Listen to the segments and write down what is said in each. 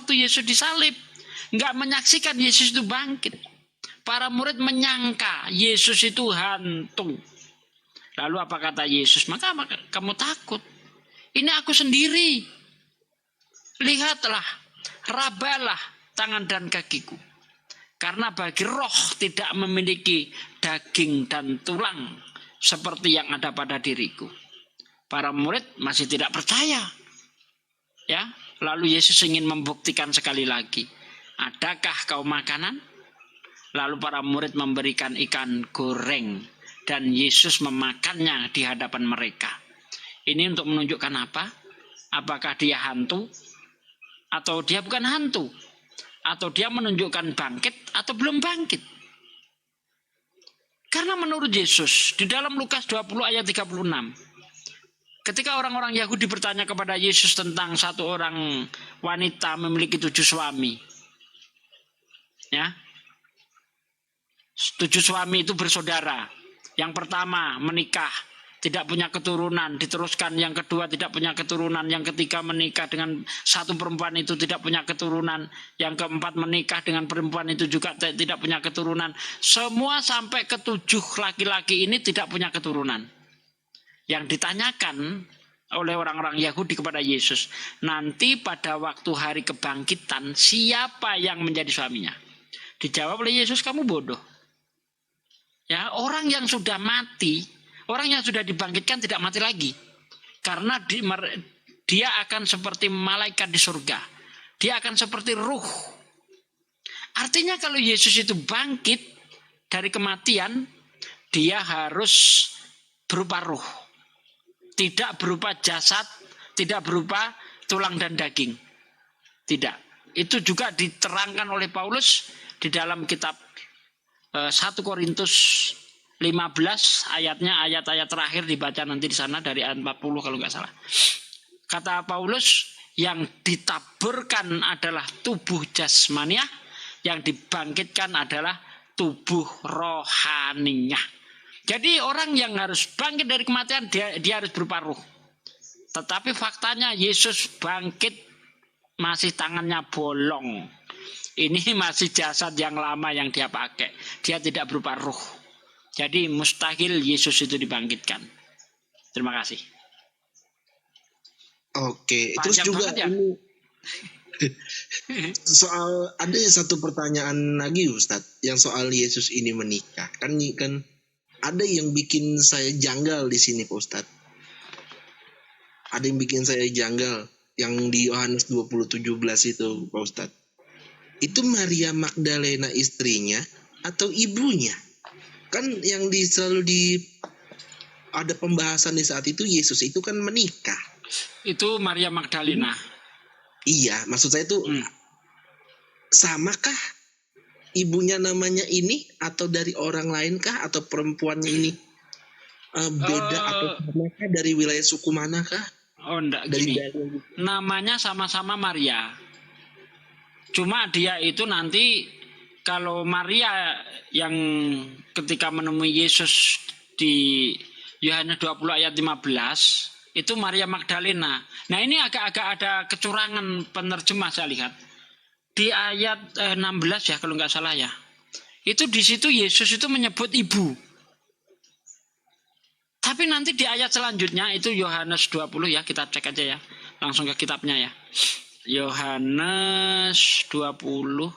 waktu Yesus disalib, nggak menyaksikan Yesus itu bangkit. Para murid menyangka Yesus itu hantu. Lalu apa kata Yesus? Maka kamu takut. Ini aku sendiri. Lihatlah, rabalah tangan dan kakiku. Karena bagi roh tidak memiliki daging dan tulang seperti yang ada pada diriku. Para murid masih tidak percaya. Ya, lalu Yesus ingin membuktikan sekali lagi. Adakah kau makanan? Lalu para murid memberikan ikan goreng dan Yesus memakannya di hadapan mereka. Ini untuk menunjukkan apa? Apakah dia hantu atau dia bukan hantu? Atau dia menunjukkan bangkit atau belum bangkit? Karena menurut Yesus di dalam Lukas 20 ayat 36, ketika orang-orang Yahudi bertanya kepada Yesus tentang satu orang wanita memiliki 7 suami. Ya. 7 suami itu bersaudara. Yang pertama menikah, tidak punya keturunan, diteruskan yang kedua tidak punya keturunan, yang ketiga menikah dengan satu perempuan itu tidak punya keturunan, yang keempat menikah dengan perempuan itu juga tidak punya keturunan. Semua sampai ke-7 laki-laki ini tidak punya keturunan. Yang ditanyakan oleh orang-orang Yahudi kepada Yesus, nanti pada waktu hari kebangkitan siapa yang menjadi suaminya? Dijawab oleh Yesus, kamu bodoh. Ya, orang yang sudah mati, orang yang sudah dibangkitkan tidak mati lagi. Karena dia akan seperti malaikat di surga. Dia akan seperti ruh. Artinya kalau Yesus itu bangkit dari kematian, dia harus berupa ruh. Tidak berupa jasad, tidak berupa tulang dan daging. Tidak. Itu juga diterangkan oleh Paulus di dalam kitab 1 Korintus 15 ayatnya, ayat-ayat terakhir dibaca nanti di sana dari ayat 40 kalau nggak salah. Kata Paulus, yang ditaburkan adalah tubuh jasmaniah, yang dibangkitkan adalah tubuh rohaninya. Jadi orang yang harus bangkit dari kematian dia harus berupa ruh. Tetapi faktanya Yesus bangkit masih tangannya bolong. Ini masih jasad yang lama yang dia pakai. Dia tidak berupa ruh. Jadi mustahil Yesus itu dibangkitkan. Terima kasih. Oke, Panjang terus juga ya? ini soal ada satu pertanyaan lagi Ustadz, yang soal Yesus ini menikah. Kan ada yang bikin saya janggal di sini Pak Ustadz. Ada yang bikin saya janggal yang di Yohanes 20:17 itu Pak Ustadz. Itu Maria Magdalena istrinya atau ibunya? Kan yang selalu ada pembahasan di saat itu Yesus itu kan menikah. Itu Maria Magdalena. Iya, maksud saya itu samakah ibunya namanya ini atau dari orang lain kah, atau perempuannya ini beda atau samakah dari wilayah suku manakah? Oh enggak, gini. Namanya sama-sama Maria. Cuma dia itu nanti, kalau Maria yang ketika menemui Yesus di Yohanes 20 ayat 15, itu Maria Magdalena. Nah ini agak-agak ada kecurangan penerjemah saya lihat. Di ayat 16 ya kalau nggak salah ya. Itu di situ Yesus itu menyebut ibu. Tapi nanti di ayat selanjutnya itu Yohanes 20 ya, kita cek aja ya. Langsung ke kitabnya ya. Yohanes 20.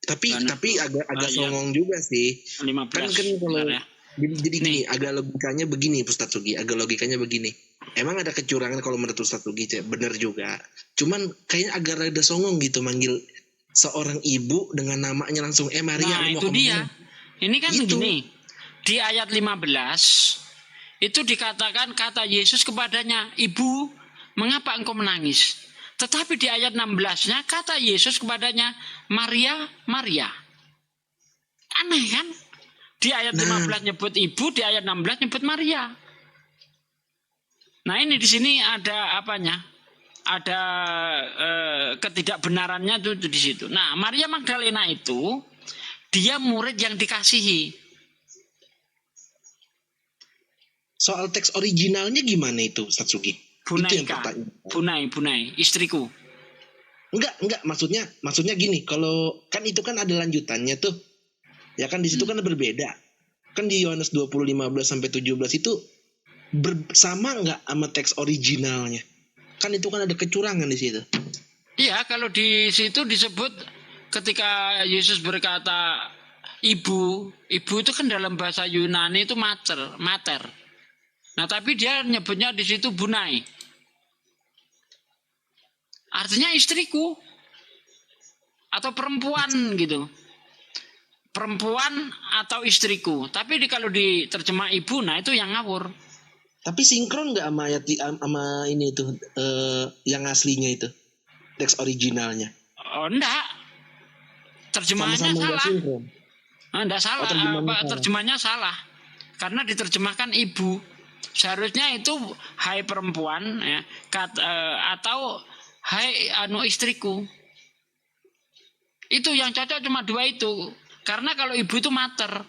Tapi agak songong juga sih. 15. Kan kalau ya. Jadi gini, agak logikanya begini Ustadz Sugi, emang ada kecurangan kalau menurut Ustadz Sugi, bener juga. Cuman kayaknya agak rada songong gitu manggil seorang ibu dengan namanya langsung Maria. Nah itu dia. Ini kan begini, di ayat 15 itu dikatakan kata Yesus kepadanya, ibu, mengapa engkau menangis? Tetapi di ayat 16-nya kata Yesus kepadanya, Maria, Maria. Aneh kan? Di ayat 15 nyebut ibu, di ayat 16 nyebut Maria. Nah ini di sini ada apanya? Ada ketidakbenarannya itu di situ. Nah Maria Magdalena itu dia murid yang dikasihi. Soal teks originalnya gimana itu Ustadz Sugi? Bunai, istriku. Enggak, maksudnya gini, kalau kan itu kan ada lanjutannya tuh. Ya kan di situ kan berbeda. Kan di Yohanes 20:15 sampai 17 itu sama nggak sama teks originalnya? Kan itu kan ada kecurangan di situ. Iya, kalau di situ disebut ketika Yesus berkata ibu itu kan dalam bahasa Yunani itu mater. Nah, tapi dia nyebutnya di situ bunai. Artinya istriku atau perempuan gitu. Perempuan atau istriku. Tapi kalau diterjemah ibu, nah itu yang ngawur. Tapi sinkron nggak sama ayat sama ini itu yang aslinya itu teks originalnya? Oh, enggak. Terjemahannya Sama-sama nggak salah. sinkron. Enggak salah. Terjemahannya salah. Karena diterjemahkan ibu. Seharusnya itu hai perempuan ya, atau hai istriku. Itu yang cocok cuma dua itu. Karena kalau ibu itu mater.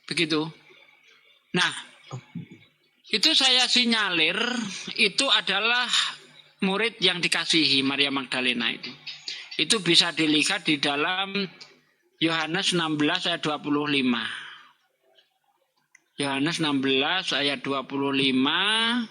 Begitu. Nah, itu saya sinyalir itu adalah murid yang dikasihi Maria Magdalena itu. Itu bisa dilihat di dalam Yohanes 16 ayat 25. Yohanes 16 ayat 25,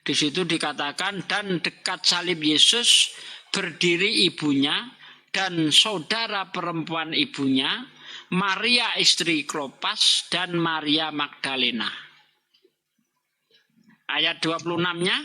di situ dikatakan, dan dekat salib Yesus berdiri ibunya dan saudara perempuan ibunya, Maria istri Klopas dan Maria Magdalena. Ayat 26-nya,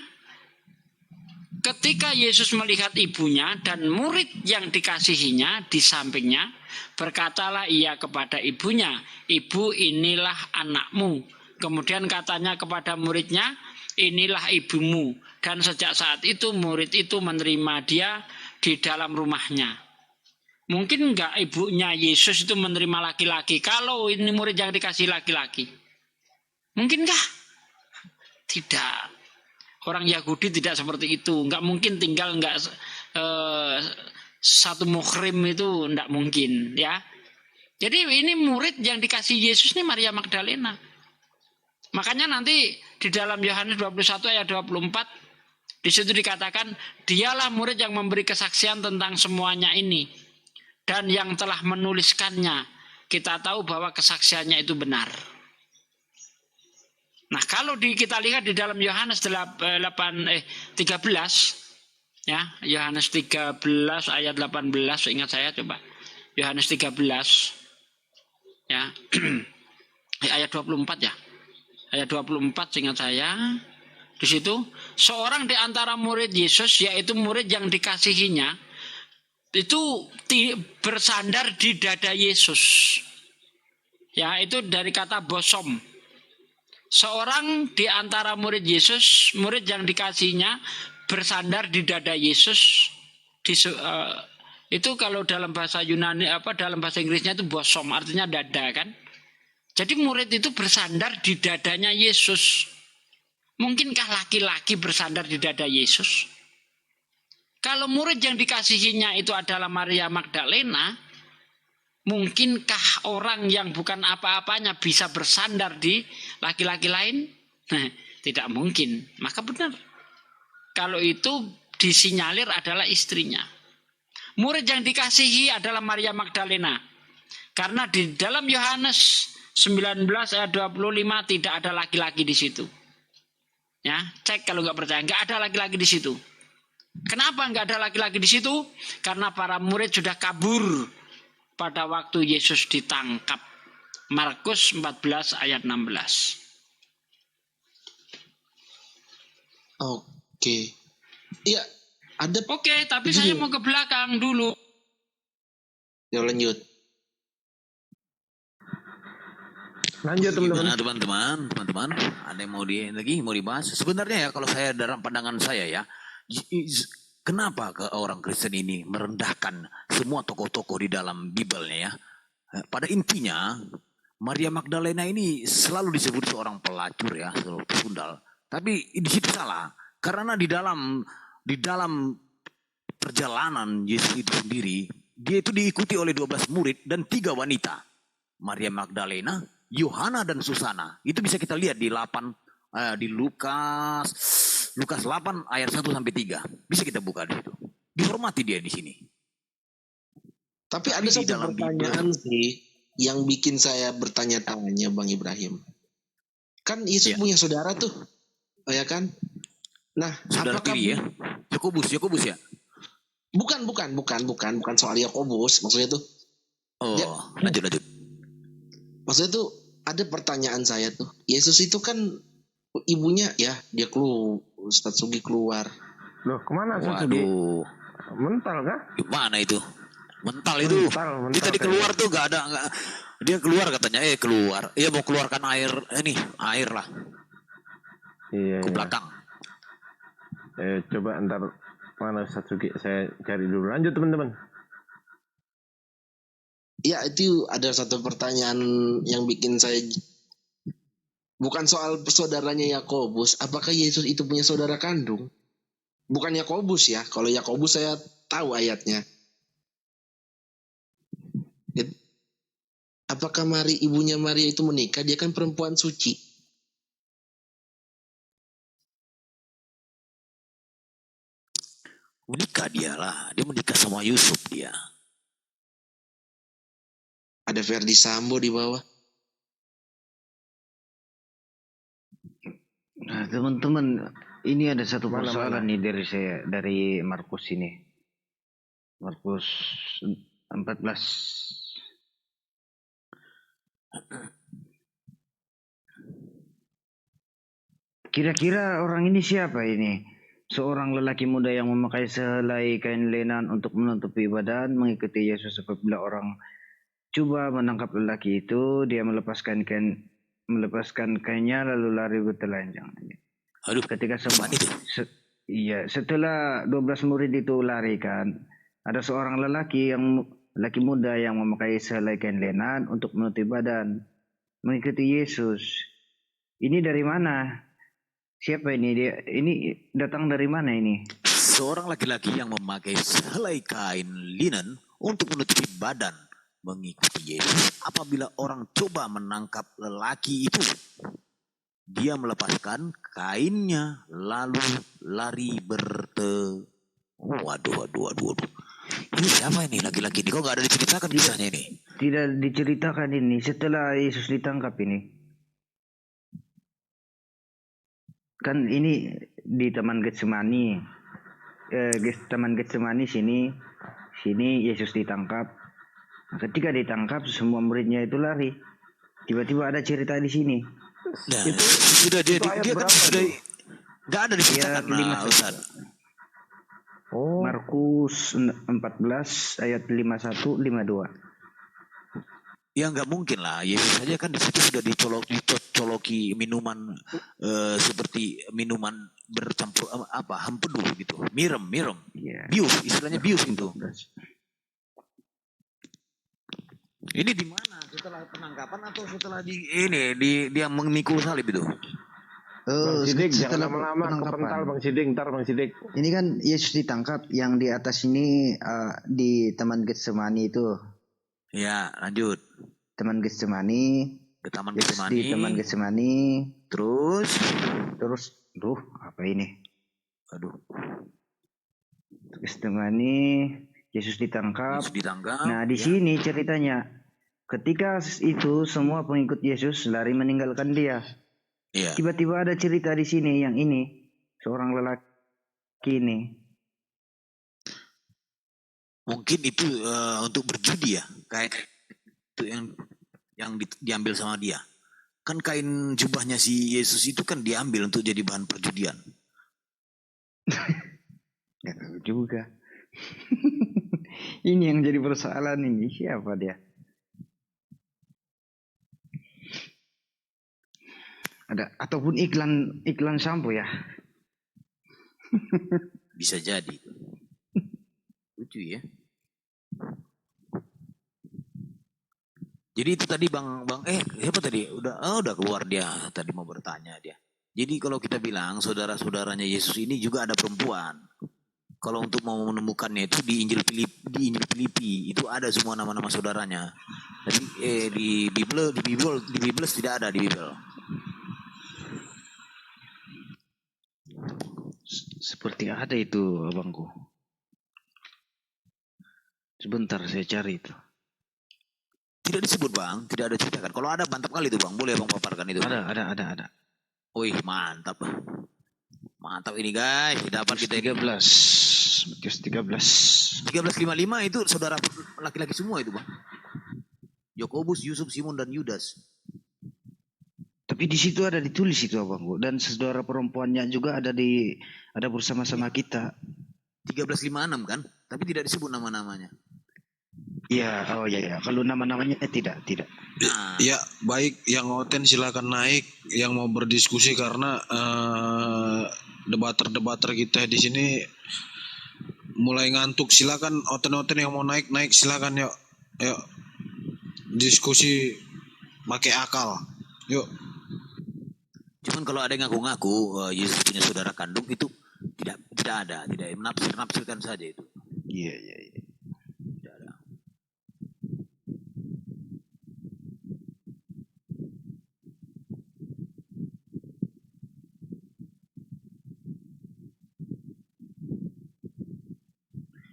ketika Yesus melihat ibunya dan murid yang dikasihinya di sampingnya, berkatalah ia kepada ibunya, ibu inilah anakmu. Kemudian katanya kepada muridnya, inilah ibumu. Dan sejak saat itu murid itu menerima dia di dalam rumahnya. Mungkin enggak ibunya Yesus itu menerima laki-laki kalau ini murid yang dikasih laki-laki? Mungkinkah? Tidak. Orang Yahudi tidak seperti itu. Enggak mungkin tinggal satu muhrim itu enggak mungkin ya. Jadi ini murid yang dikasih Yesus ini Maria Magdalena. Makanya nanti di dalam Yohanes 21 ayat 24 di situ dikatakan dialah murid yang memberi kesaksian tentang semuanya ini dan yang telah menuliskannya. Kita tahu bahwa kesaksiannya itu benar. Nah, kalau kita lihat di dalam Yohanes 13 ya, Yohanes 13 ayat 18, ingat saya coba. Yohanes 13 ya. Ayat 24 ya. Ayat 24 ingat saya. Di situ seorang di antara murid Yesus, yaitu murid yang dikasihinya, itu bersandar di dada Yesus. Ya, itu dari kata bosom. Seorang di antara murid Yesus, murid yang dikasihnya, bersandar di dada Yesus. Itu kalau dalam bahasa Yunani dalam bahasa Inggrisnya itu bosom, artinya dada kan. Jadi murid itu bersandar di dadanya Yesus. Mungkinkah laki-laki bersandar di dada Yesus? Kalau murid yang dikasihinya itu adalah Maria Magdalena, mungkinkah orang yang bukan apa-apanya bisa bersandar di laki-laki lain? Nah, tidak mungkin. Maka benar. Kalau itu disinyalir adalah istrinya. Murid yang dikasihi adalah Maria Magdalena. Karena di dalam Yohanes 19 ayat 25 tidak ada laki-laki di situ. Ya, cek kalau nggak percaya, nggak ada laki-laki di situ. Kenapa nggak ada laki-laki di situ? Karena para murid sudah kabur pada waktu Yesus ditangkap. Markus 14 ayat 16. Oke. Iya, ada. Oke, tapi saya mau ke belakang dulu. Ya, lanjut. Lanjut teman-teman. Gimana teman-teman? Ada yang mau dibahas? Sebenarnya ya kalau saya dalam pandangan saya ya, kenapa ke orang Kristen ini merendahkan semua tokoh-tokoh di dalam Bibelnya ya? Pada intinya Maria Magdalena ini selalu disebut seorang pelacur ya, seorang pesundal. Tapi di situ salah, karena di dalam perjalanan Yesus itu sendiri, dia itu diikuti oleh 12 murid dan 3 wanita. Maria Magdalena, Yohana dan Susana. Itu bisa kita lihat di Lukas 8 ayat 1 sampai 3. Bisa kita buka di situ. dihormati dia di sini. Tapi ada di satu dalam pertanyaan sih yang bikin saya bertanya-tanya, Bang Ibrahim. Kan Yesus Ya. punya saudara tuh, ya kan? Nah, Saudara apakah tiri ya. Yakobus ya. bukan soal Yakobus, maksudnya tuh. Oh, lanjut. Maksudnya tuh ada pertanyaan saya tuh. Yesus itu kan ibunya ya dia keluar, Ustadz Sugi keluar. Loh, kemana Ustaz Sugi? Waduh, Mental kah? gimana itu? Mental itu. Mental Dia tadi kayaknya. keluar tuh nggak. Dia keluar katanya, keluar. Iya mau keluarkan air lah Iya. ke belakang. Coba ntar mana Ustaz Sugi, saya cari dulu. Lanjut teman-teman. Ya itu ada satu pertanyaan yang bikin saya bukan soal saudaranya Yakobus. Apakah Yesus itu punya saudara kandung? Bukan Yakobus ya. Kalau Yakobus saya tahu ayatnya. Apakah ibunya Maria itu menikah? Dia kan perempuan suci. Menikah dia lah. Dia menikah sama Yusuf dia. Ada Ferdi Sambo di bawah. Nah, teman-teman, ini ada satu Mana? persoalan nih dari Markus ini. Markus 14. Kira-kira orang ini siapa ini? Seorang lelaki muda yang memakai sehelai kain lenan untuk menutupi badan, mengikuti Yesus. Apabila orang coba menangkap lelaki itu, dia melepaskan kainnya lalu lari bertelanjang. Aduh, Ketika gimana itu? setelah 12 murid itu lari kan, ada seorang lelaki muda yang memakai sehelai kain lenan untuk menutupi badan, mengikuti Yesus. Ini dari mana? Siapa ini dia? Ini datang dari mana ini? Seorang laki-laki yang memakai sehelai kain linen untuk menutupi badan mengikuti Yesus. Apabila orang coba menangkap lelaki itu, dia melepaskan kainnya lalu lari Waduh. Ini siapa ini laki-laki ini? Kok nggak ada diceritakan kisahnya ini? Tidak diceritakan ini setelah Yesus ditangkap ini. Kan ini di Taman Getsemani. Taman Getsemani sini Yesus ditangkap. Nah, ketika ditangkap semua muridnya itu lari. Tiba-tiba ada cerita di sini. Nah, sudah dia kan sudah nggak ada diceritakan lah, Ustaz. Oh, Markus 14 ayat 51-52. Ya nggak mungkin lah. Yesus saja kan di situ sudah dicoloki minuman seperti minuman bercampur hempedu gitu, mirem, Iya. bius, istilahnya bius itu. Ini di mana? Setelah penangkapan atau setelah dia memikul salib itu? Bang Sidik, jangan Setelah lama-lama penangkapan. kepental Bang Sidik, ntar Bang Sidik. Ini kan Yesus ditangkap, yang di atas ini di Taman Getsemani itu. Ya, lanjut. Taman Getsemani. Ke Taman Yesus Getsemani. di Taman Getsemani. Terus, apa ini? aduh, Getsemani, Yesus ditangkap. Nah, di ya. sini ceritanya, ketika itu semua pengikut Yesus lari meninggalkan dia. Iya. Tiba-tiba ada cerita di sini yang ini, seorang lelaki ini. Mungkin itu untuk berjudi ya, kayak itu yang diambil sama dia. Kan kain jubahnya si Yesus itu kan diambil untuk jadi bahan perjudian. Ya tahu juga. Ini yang jadi persoalan ini, siapa dia? Ada ataupun iklan sampo ya? Bisa jadi. Lucu ya. Jadi itu tadi bang siapa tadi udah keluar dia tadi mau bertanya dia. Jadi kalau kita bilang saudara-saudaranya Yesus ini juga ada perempuan. Kalau untuk mau menemukannya itu di Injil Filipi itu ada semua nama-nama saudaranya. Tapi di Bible tidak ada di Bible. Seperti ada itu abangku. Sebentar saya cari itu. Tidak disebut bang, tidak ada ceritakan. Kalau ada mantap kali itu bang, boleh bang paparkan itu. Ada. Wih mantap. Mantap ini guys, dapat kita ini. 13. Matius 13. 13:55 itu saudara laki-laki semua itu bang. Yakobus, Yusuf, Simon dan Yudas. Tapi di situ ada ditulis itu abangku, dan saudara perempuannya juga ada bersama-sama kita. 13:56 kan, tapi tidak disebut nama-namanya. Iya, oh iya. Kalau nama-namanya tidak. Nah, Ya, baik yang oten silakan naik, yang mau berdiskusi karena debater-debater kita di sini mulai ngantuk. Silakan oten-oten yang mau naik silakan yuk. Yuk. Diskusi pakai akal. Yuk. cuman kalau ada yang ngaku-ngaku Yesus punya saudara kandung itu tidak ada, tidak menafsirkan saja itu. Iya. Tidak ada.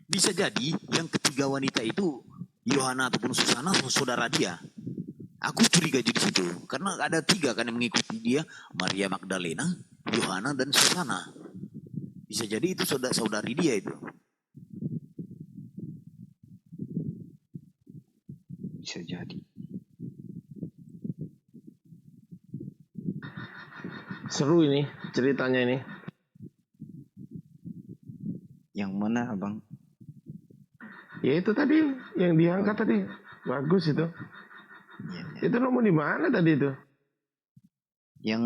Bisa jadi yang ketiga wanita itu Yohana ataupun Susana saudara dia. Aku curiga jadi situ karena ada 3 kan yang mengikuti dia, Maria Magdalena, Yohana dan Susana. Bisa jadi itu saudari dia itu. Bisa jadi. Seru ini ceritanya ini. Yang mana abang? Ya itu tadi yang diangkat tadi. Bagus itu. Iya. Itu nemu di mana tadi itu? Yang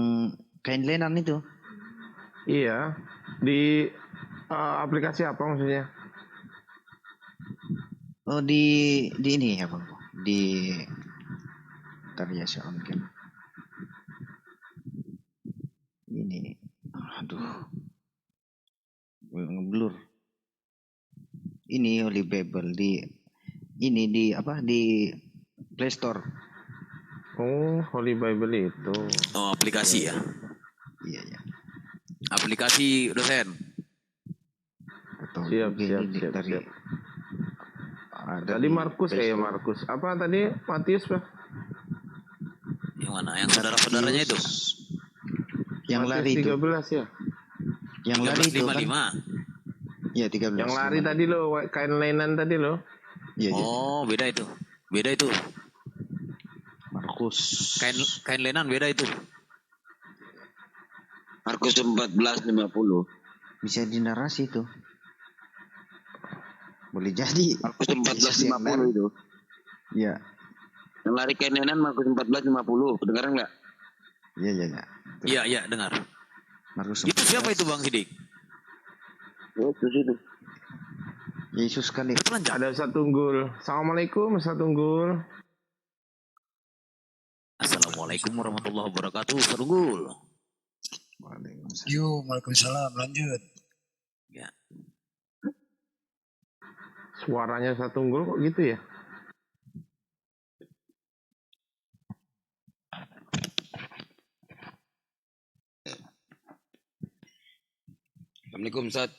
kain lenan itu. Iya. Di aplikasi apa maksudnya? Oh di ini ya bang, di Karya mungkin. Ini, aduh, ngeblur. Ini Holy Bible di Play Store. Oh, Holy Bible itu. Oh, aplikasi ya. Iya. Aplikasi dosen. Atau Siap. dari Tadi Markus Markus. Apa tadi? Matius, Pak? Yang mana? Yang saudara-saudaranya itu. Yang Matius lari itu. 13 ya. Yang lari itu kan. 13:55. Iya 13. Yang lari tadi lo, kain lenan tadi lo. Iya. Oh, beda itu. Markus. Kain lenan beda itu. Markus 14:50. Bisa dinarasi itu. Boleh jadi. Markus 14:50 itu. Iya. Yang lari kain lenan Markus 14:50. Kedengaran nggak? Iya. Iya, dengar. Markus Itu siapa itu Bang Sidik? Terus itu. Yesus kali. Bertelanjang. Ada Ustaz Tunggul. Assalamualaikum Ustaz Tunggul. Assalamualaikum warahmatullahi wabarakatuh. Sarunggul. Waalaikumsalam. Lanjut. Ya. Suaranya Ustaz Tunggul kok gitu ya? Assalamualaikum Ustaz.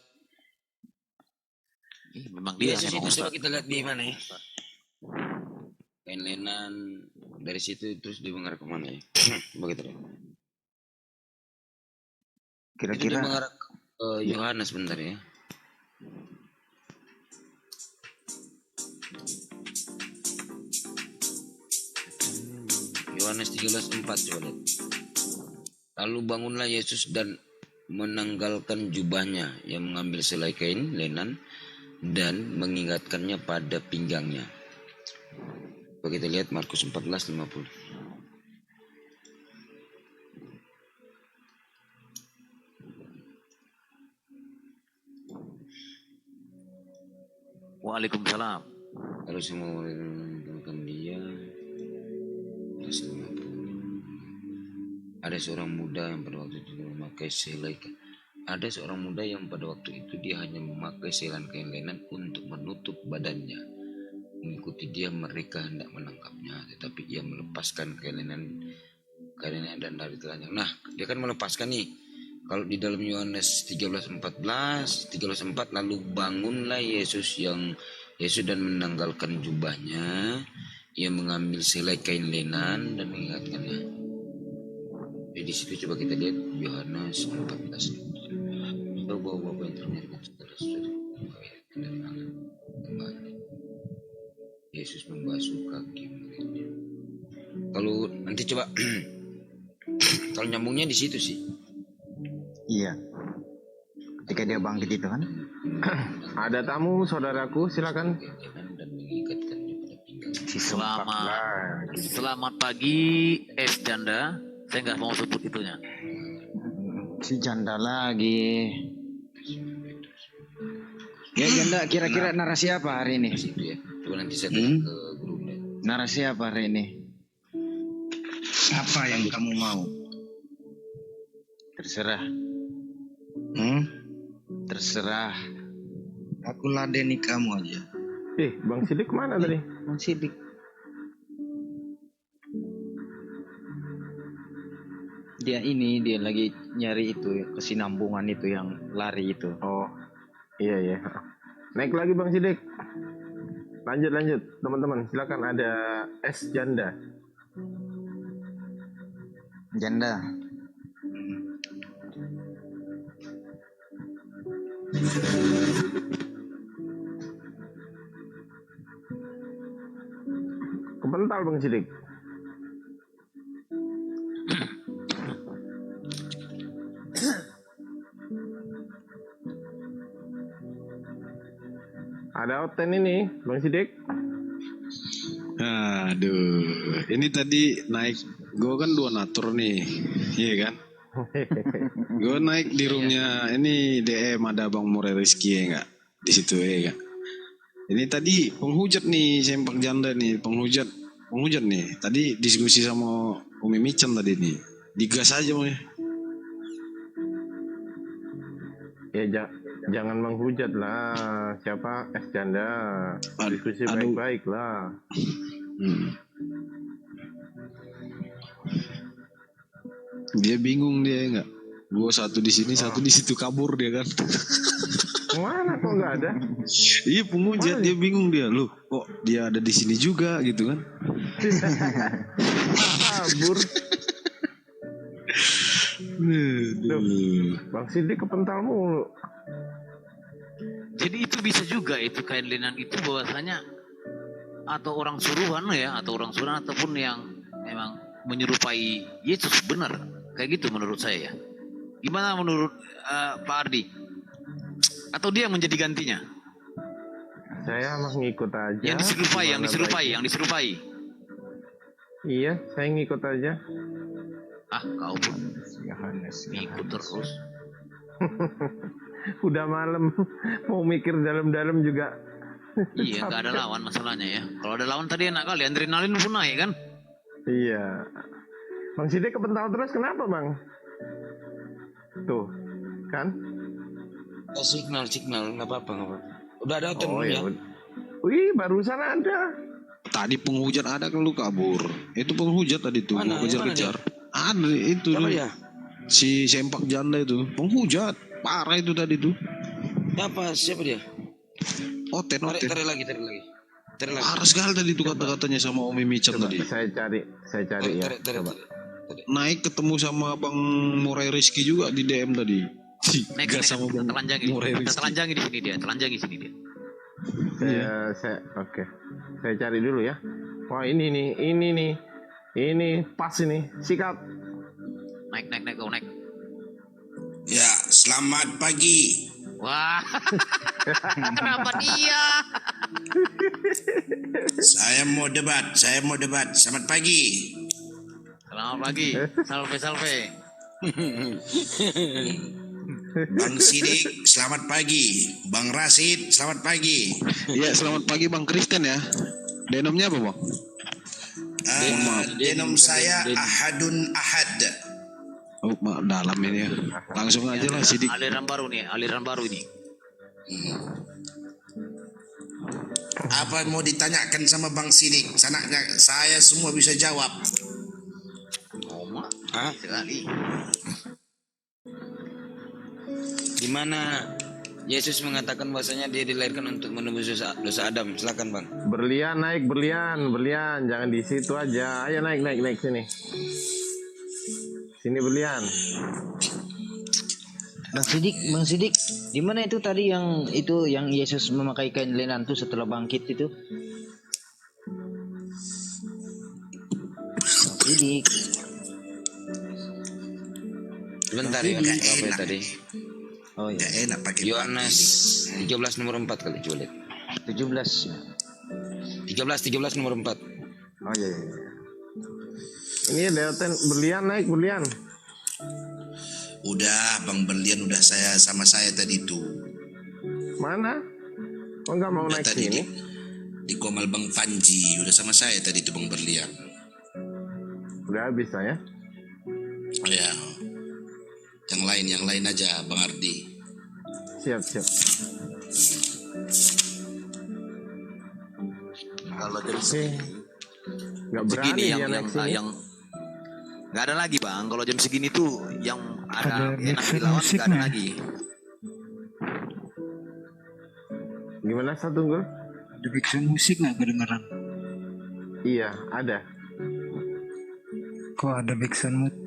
Memang dia Yesus memang itu coba Ustaz. kita lihat di mana ya? Kain lenan dari situ terus dia mengarah ke mana ya? Begitu ya. Itu dia Kira-kira mengarah ke Yohanes sebentar ya. Yohanes 13:4 coba lihat. Lalu bangunlah Yesus dan menanggalkan jubahnya yang mengambil selai kain lenan dan mengingatkannya pada pinggangnya. Coba kita lihat Markus 14:50. Waalaikumsalam. Lalu semua meninggalkan dia. Ada seorang muda yang pada waktu itu memakai selai. Ada seorang muda yang pada waktu itu dia hanya memakai selai kain lenan untuk menutup badannya. Mengikuti dia mereka hendak menangkapnya, tetapi ia melepaskan kain lenan dan lari telanjang. Nah, dia kan melepaskan nih. Kalau di dalam Yohanes 13:4 lalu bangunlah Yesus yang Yesus dan menanggalkan jubahnya, ia mengambil selai kain lenan dan mengikatkannya. Jadi di situ coba kita lihat Yohanes 14. Bapak-bapak yang terhormat, saudara-saudara, kedatangan kembali. Yesus membasuh kaki muridnya. Kalau nanti coba kalau nyambungnya di situ sih. Iya. Ketika dia bangkit itu kan. Ada tamu, saudaraku, silakan. Dan mengikatkannya pada pinggang. Selamat pagi, S Janda. Saya nggak mau sebut itunya. Si janda lagi. Ya janda, kira-kira narasi apa hari ini? Itu ya. Coba nanti saya tanya ke guru. Narasi apa hari ini? Apa yang kamu mau? Terserah. Terserah. Aku ladeni kamu aja. Bang Sidik kemana tadi? Bang Sidik. Dia lagi nyari itu kesinambungan itu yang lari itu. Oh, iya. Naik lagi Bang Sidik. Lanjut, teman-teman. Silakan, ada S Janda. Janda. Kepental Bang Sidik. Ada Oten ini, Bang Sidik. Aduh, ini tadi naik, gue kan donatur nih, iya kan? Gue naik di roomnya ini DM ada Bang Murai Rizky ya enggak? Di situ ya kan? Ini tadi penghujat nih, sempak janda nih, penghujat nih. Tadi diskusi sama Umi Micen tadi nih, digas aja mau. Ya jangan menghujat lah. Siapa S Janda? Diskusi baik-baik lah. Dia bingung dia enggak? Gue satu di sini, satu di situ, kabur dia kan. Mana kok nggak ada? Iya penghujat, dia bingung dia. Loh kok dia ada di sini juga gitu kan? Kabur. Bang Sidik kepental mulu. Jadi itu bisa juga itu kain lenan itu bahwasanya atau orang suruhan ya, atau orang suruhan ataupun yang memang menyerupai Yesus, benar kayak gitu menurut saya ya. Gimana menurut Pak Ardi? Atau dia menjadi gantinya? Saya mah ngikut aja. Yang diserupai. Iya, saya ngikut aja. Kau pun ngikut terus. Udah malam, mau mikir dalam-dalam juga. Iya, nggak ada lawan masalahnya ya. Kalau ada lawan tadi enak kali, adrenalin pun naik kan? Iya. Bang Sidik kepental terus, kenapa Bang? Tuh, kan? Signal, nggak apa-apa. Udah ada Oten Oh ya? Wih, barusan ada. Tadi penghujat ada kan lu kabur. Itu penghujat tadi tuh, mau kejar-kejar. Ada itu Siapa tuh. dia? Si sempak janda itu, penghujat. Parah itu tadi tuh. Siapa dia? Oten. Tarik lagi. Parah sekali tadi tuh kata-katanya sama Umi Micen tadi. Saya cari ya. Coba. Naik ketemu sama Bang Murai Rizky juga di DM tadi. Naik sama Bang Murai kita Rizky. telanjangi di sini dia. Oke. Saya cari dulu ya. Wah, ini nih. Ini pas ini. Sikat. Naik kau naik. Ya, selamat pagi. Wah. Kenapa dia? Saya mau debat. Selamat pagi. Selamat pagi. Salve. Bang Sidik, selamat pagi. Bang Rasid, selamat pagi. Iya, selamat pagi Bang Kristen ya. Denomnya apa Bang? Denom saya Ahadun Ahad. Oh, dalam ini ya. Langsung aja lah Sidik. Aliran baru ini. Apa mau ditanyakan sama Bang Sidik? Saya semua bisa jawab. Sekali. Gimana Yesus mengatakan bahwasanya dia dilahirkan untuk menebus dosa Adam. Silakan Bang. Berlian naik, berlian, jangan di situ aja. Ayo naik sini. Sini berlian. Bang Sidik, di mana itu tadi yang Yesus memakai kain lenan itu setelah bangkit itu? Bang Sidik. Sebentar ya, Nggak apa enak. tadi? Oh iya. Nggak enak pakai Yohanes 13 nomor 4 kali coba lihat. 17. 13 nomor 4. Oh iya. Ini ada berlian naik, berlian. Udah Bang Berlian udah sama saya tadi tuh. Mana? Kok nggak mau Udah naik tadi sini? di Komal Bang Panji udah sama saya tadi tuh Bang Berlian. Udah habis saya. Oh ya. Yang lain aja Bang Ardi. Siap. Kalau jam Nggak berani segini dia naik sini. yang nggak ada lagi Bang. Kalau jam segini tuh yang ada enak background dilawan musik nggak ada nggak? lagi. Gimana satu Tunggul? Ada background musik nggak kedengeran? Iya, ada. Kok ada background musik?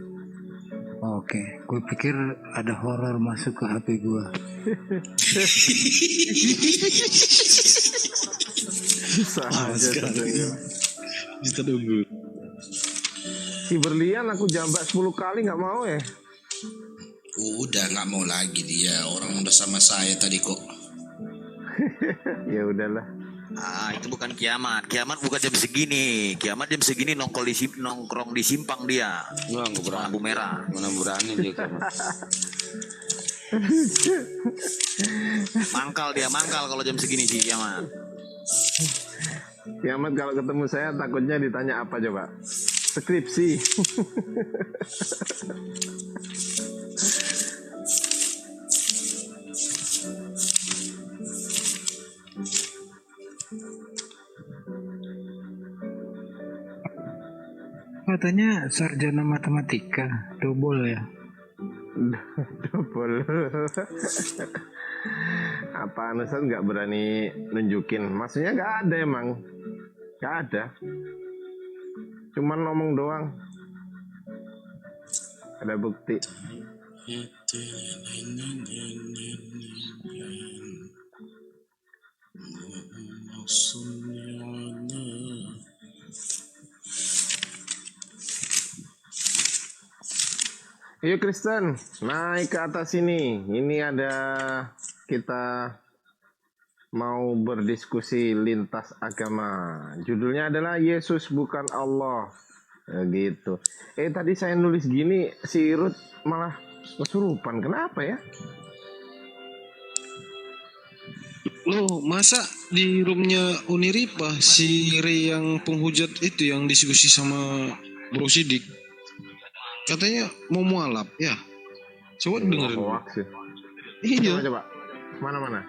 Oke, gue pikir ada horor masuk ke HP gue. Bisa aja Tunggul. Kita tunggu. Si berlian aku jambak 10 kali nggak mau ya. Udah nggak mau lagi dia. Orang udah sama saya tadi kok. Ya udahlah. Itu bukan kiamat. Kiamat bukan jam segini. Kiamat jam segini nongkrong di simpang dia. Wah, nggak berani. Lampu merah. Mana berani dia kan. Mangkal kalau jam segini sih kiamat. Kiamat kalau ketemu saya takutnya ditanya apa coba? Skripsi. Katanya sarjana matematika, double ya. Double. Apaan Ustaz nggak berani nunjukin? Maksudnya nggak ada emang. Nggak ada. Cuman ngomong doang. Ada bukti. Yuk Kristen, naik ke atas sini. Ini ada kita mau berdiskusi lintas agama. Judulnya adalah Yesus bukan Allah. Gitu. Tadi saya nulis gini, si Ruth malah kesurupan. Kenapa ya? Loh, masa di roomnya Uniripa si Ray yang penghujat itu yang diskusi sama Bro Sidik katanya mau mualaf ya? Coba dengerin. Hoax ya. Iya. Coba. Mana?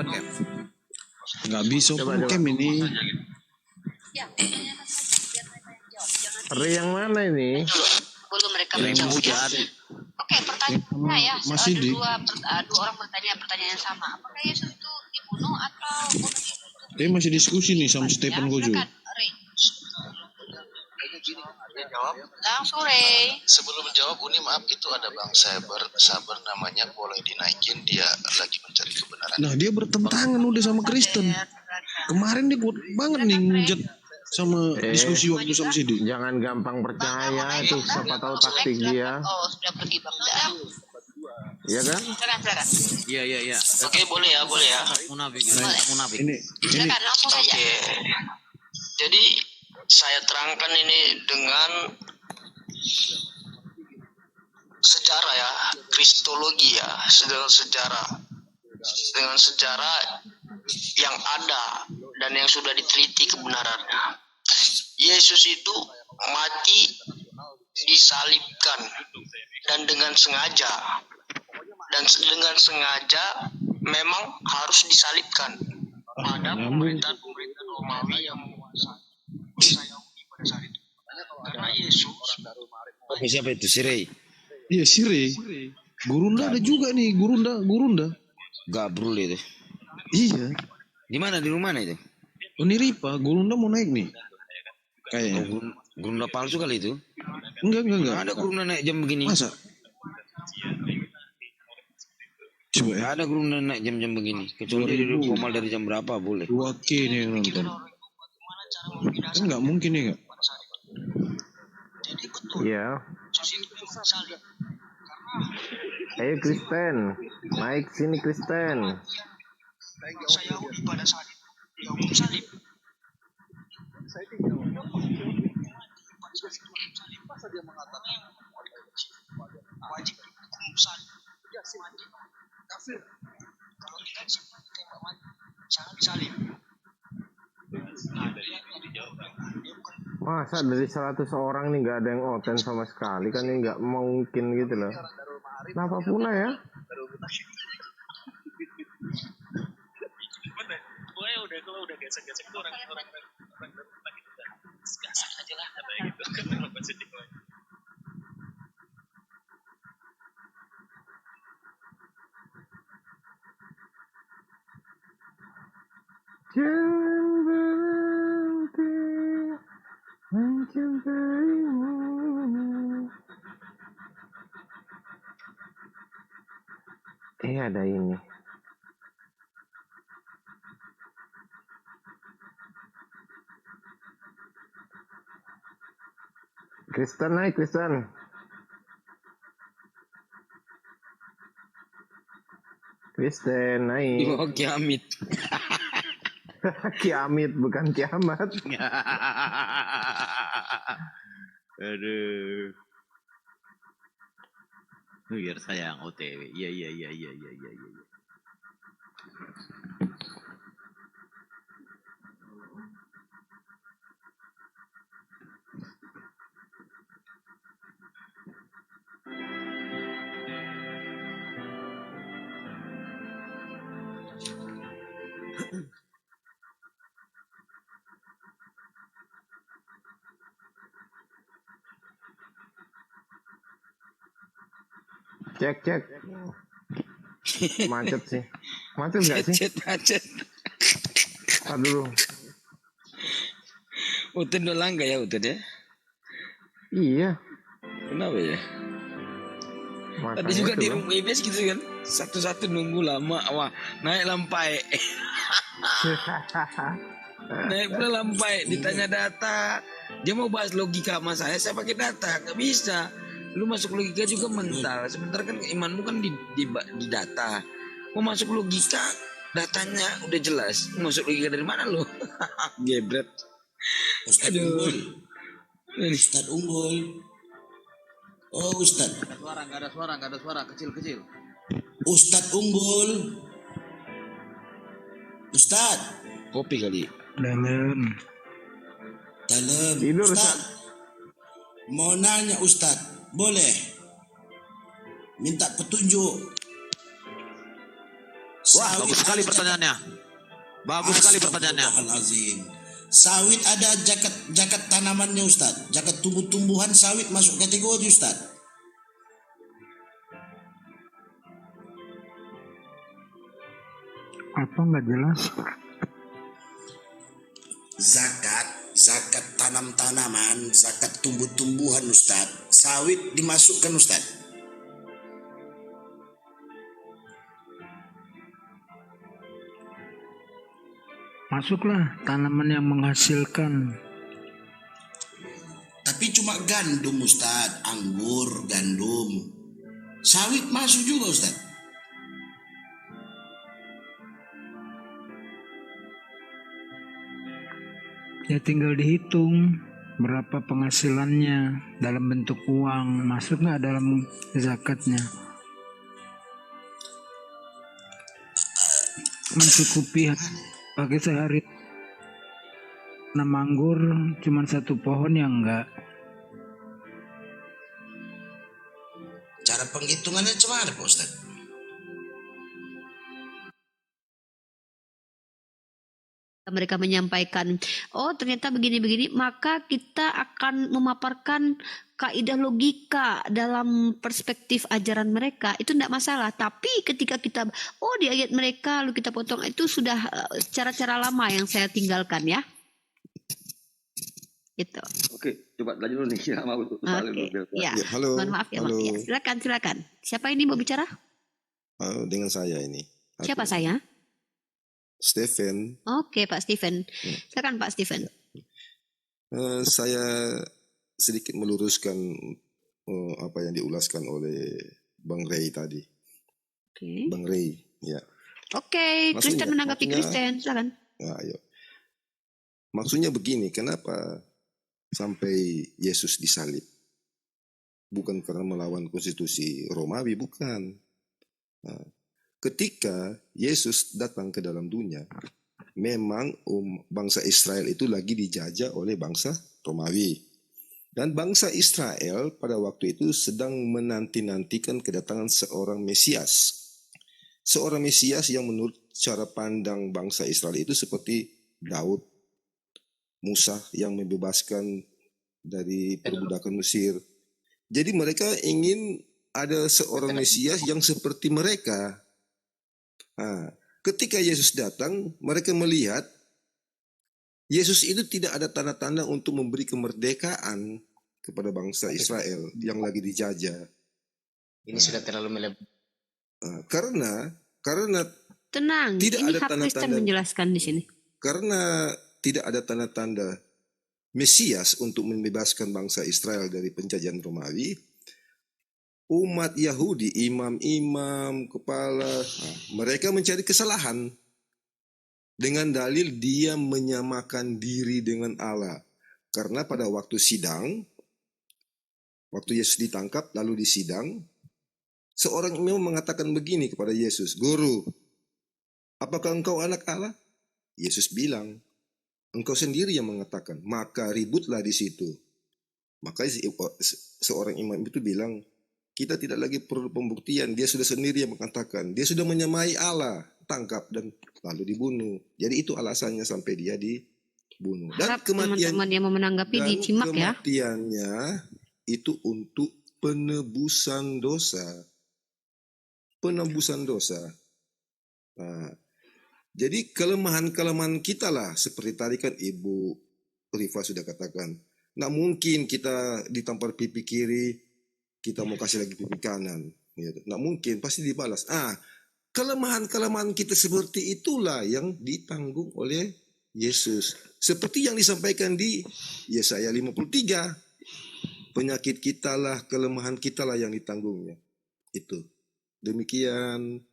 Open cam. Nggak bisa Coba. open cam ini. Ray yang mana ini? Belum mereka Yang menjawab. menghujat. Oke, pertanyaannya ya, Masih ada di- dua orang bertanya pertanyaan yang sama. Apakah Yesus itu dibunuh atau bunuh itu? Dia masih diskusi nih sama Stephen Gojo. Silakan, Ray. Langsung Ray. Sebelum menjawab Uni, maaf itu ada Bang Sabar namanya, boleh dinaikin, dia lagi mencari kebenaran. Nah dia bertentangan udah sama Kristen. Kemarin dia kuat banget nih ngejat sama diskusi waktu sama Sidik. Jangan gampang percaya tuh, siapa tahu taktik dia. Oh, sudah pergi Bang. Iya kan? Silakan. Iya. Oke, boleh ya. Munafik. Ini Silakan langsung saja. Oke. Jadi saya terangkan ini dengan sejarah ya, kristologi ya, dengan sejarah yang ada dan yang sudah diteliti kebenarannya. Yesus itu mati disalibkan dan dengan sengaja memang harus disalibkan. Ada pemerintahan Romawi yang menguasai pada saat itu. Karena Yesus Siapa itu? Sirei? Iya Sirei. Gurunda ada juga nih, Gurunda. Gabrul itu. Iya. Di mana? Di rumah itu? Oh ini Ripa, Gurunda mau naik nih. Kayaknya. Gurunda palsu kali itu? Enggak. Ada gurunda naik jam begini. Masa? Coba ya. Ada gurunda naik jam-jam begini. Kecuali dia formal dari jam berapa boleh. 2K nih yang nonton. Kan nggak mungkin ya nggak? Iya. Ayo Kristen, naik sini Kristen. Saya Yahudi pada saat itu dihukum salib. Saya tidak masa dia mengatakan wajib dihukum salib. Ya sih wajib. Kafir. Kalau kita ditembak mati, jangan disalib. Masa dari 100 orang nih nggak ada yang oten sama sekali, kan ini nggak mungkin gitu loh. Kenapa puna ya? Pokoknya udah kalau udah gesek-gesek itu orang dari rumah gitu kan. Gasek aja lah katanya gitu. Kenapa sedih lagi? Jangan berhenti mencintaimu. Ada ini. Kristen naik Kristen. Kristen naik. Oh, Kiamit. Kiamit bukan kiamat. Aduh. Biar saya yang OTW. Iya. Cek. Macet sih. Macet nggak sih? Macet. Aduh. Uten udah langga ya Uten ya? Iya. Kenapa ya? Makanya Tadi juga di itu, rumah IBS gitu kan. Satu-satu nunggu lama. Wah, naik lampai. Naik pula lampai. Ditanya data. Dia mau bahas logika sama saya pakai data. Gak bisa. Lu masuk logika juga mental. Sementara kan imanmu kan di data. Mau masuk logika, datanya udah jelas. Mau masuk logika dari mana lu? Gebret. Ustadz Unggul. Ustadz Unggul. Oh Ustadz. Gak ada suara, kecil. Ustadz Unggul. Ustadz. Kopi kali. Dalam. Tidur, Ustadz. Mau nanya Ustadz. Boleh? Minta petunjuk. Wah, bagus sekali pertanyaannya. Astagfirullahaladzim. Sawit ada jakat tanamannya Ustadz. Jakat tumbuh-tumbuhan sawit masuk kategori Ustadz. Apa nggak jelas? Zakat tanam-tanaman, zakat tumbuh-tumbuhan Ustadz. Sawit dimasukkan Ustadz. Masuklah tanaman yang menghasilkan. Tapi cuma gandum Ustadz, anggur, gandum. Sawit masuk juga Ustadz. Ya tinggal dihitung berapa penghasilannya dalam bentuk uang, masuk nggak dalam zakatnya? Mencukupi pakai sehari. Tanam anggur cuma satu pohon ya enggak. Cara penghitungannya cuma ada Pak Ustadz. mereka menyampaikan, oh ternyata begini-begini, maka kita akan memaparkan kaidah logika dalam perspektif ajaran mereka, itu tidak masalah. Tapi ketika kita, oh di ayat mereka lalu kita potong, itu sudah cara-cara lama yang saya tinggalkan ya. Gitu. Oke, coba lanjut dulu nih. Ya, mau Oke, ya. Ya, halo, Mohon maaf ya, halo. Mak. Ya, silakan. Siapa ini mau bicara? Dengan saya ini. Siapa saya? Stephen. Oke, Pak Stephen. Silakan Pak Stephen. Saya sedikit meluruskan apa yang diulaskan oleh Bang Ray tadi. Oke. Bang Ray, ya. Oke, Kristen menanggapi Kristen, silakan. Ya, ayo. Maksudnya begini, kenapa sampai Yesus disalib? Bukan karena melawan konstitusi Romawi, bukan. Nah, ketika Yesus datang ke dalam dunia, memang bangsa Israel itu lagi dijajah oleh bangsa Romawi. Dan bangsa Israel pada waktu itu sedang menanti-nantikan kedatangan seorang Mesias. Seorang Mesias yang menurut cara pandang bangsa Israel itu seperti Daud, Musa yang membebaskan dari perbudakan Mesir. Jadi mereka ingin ada seorang Mesias yang seperti mereka. Nah, ketika Yesus datang, mereka melihat Yesus itu tidak ada tanda-tanda untuk memberi kemerdekaan kepada bangsa Israel yang lagi dijajah. Ini sudah terlalu melebar. Karena tenang, tidak ini ada hak Kristen tanda-tanda menjelaskan di sini. Karena tidak ada tanda-tanda Mesias untuk membebaskan bangsa Israel dari penjajahan Romawi, umat Yahudi, imam-imam, kepala, mereka mencari kesalahan dengan dalil dia menyamakan diri dengan Allah. Karena pada waktu sidang, waktu Yesus ditangkap lalu disidang, seorang imam mengatakan begini kepada Yesus, "Guru, apakah engkau anak Allah?" Yesus bilang, "Engkau sendiri yang mengatakan." Maka ributlah di situ. Maka seorang imam itu bilang, kita tidak lagi perlu pembuktian. Dia sudah sendiri yang mengatakan. Dia sudah menyamai Allah. Tangkap dan lalu dibunuh. Jadi itu alasannya sampai dia dibunuh. Dan Harap teman-teman yang mau menanggapi dicimak ya. Kematiannya itu untuk penebusan dosa. Penebusan dosa. Nah, jadi kelemahan-kelemahan kita lah, seperti tadi kan Ibu Rifa sudah katakan, nggak mungkin kita ditampar pipi kiri, kita mau kasih lagi pipi kanan, gitu. Nggak mungkin, pasti dibalas. Kelemahan-kelemahan kita seperti itulah yang ditanggung oleh Yesus. Seperti yang disampaikan di Yesaya 53, penyakit kita lah, kelemahan kita lah yang ditanggungnya. Itu. Demikian.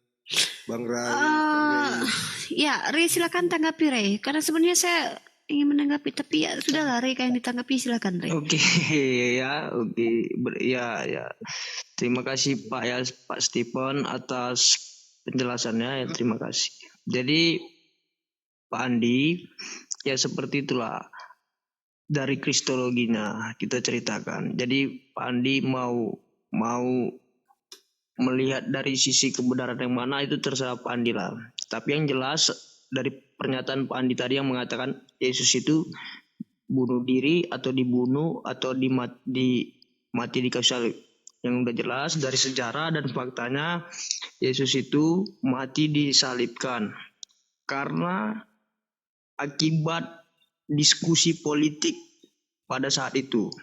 Bang Ray. Ya, Ray silakan tanggapi Ray. Karena sebenarnya saya ingin menanggapi, tapi ya sudahlah Ray, kayak yang ditanggapi silakan Ray. Oke. Ya. Terima kasih Pak Stephen atas penjelasannya. Ya, terima kasih. Jadi Pak Andi, ya seperti itulah dari kristologinya kita ceritakan. Jadi Pak Andi mau melihat dari sisi kebenaran yang mana itu terserah Pak Andi lah. Tapi yang jelas dari pernyataan Pak Andi tadi yang mengatakan Yesus itu bunuh diri atau dibunuh atau mati di kayu salib. Yang udah jelas dari sejarah dan faktanya Yesus itu mati disalibkan karena akibat diskusi politik pada saat itu.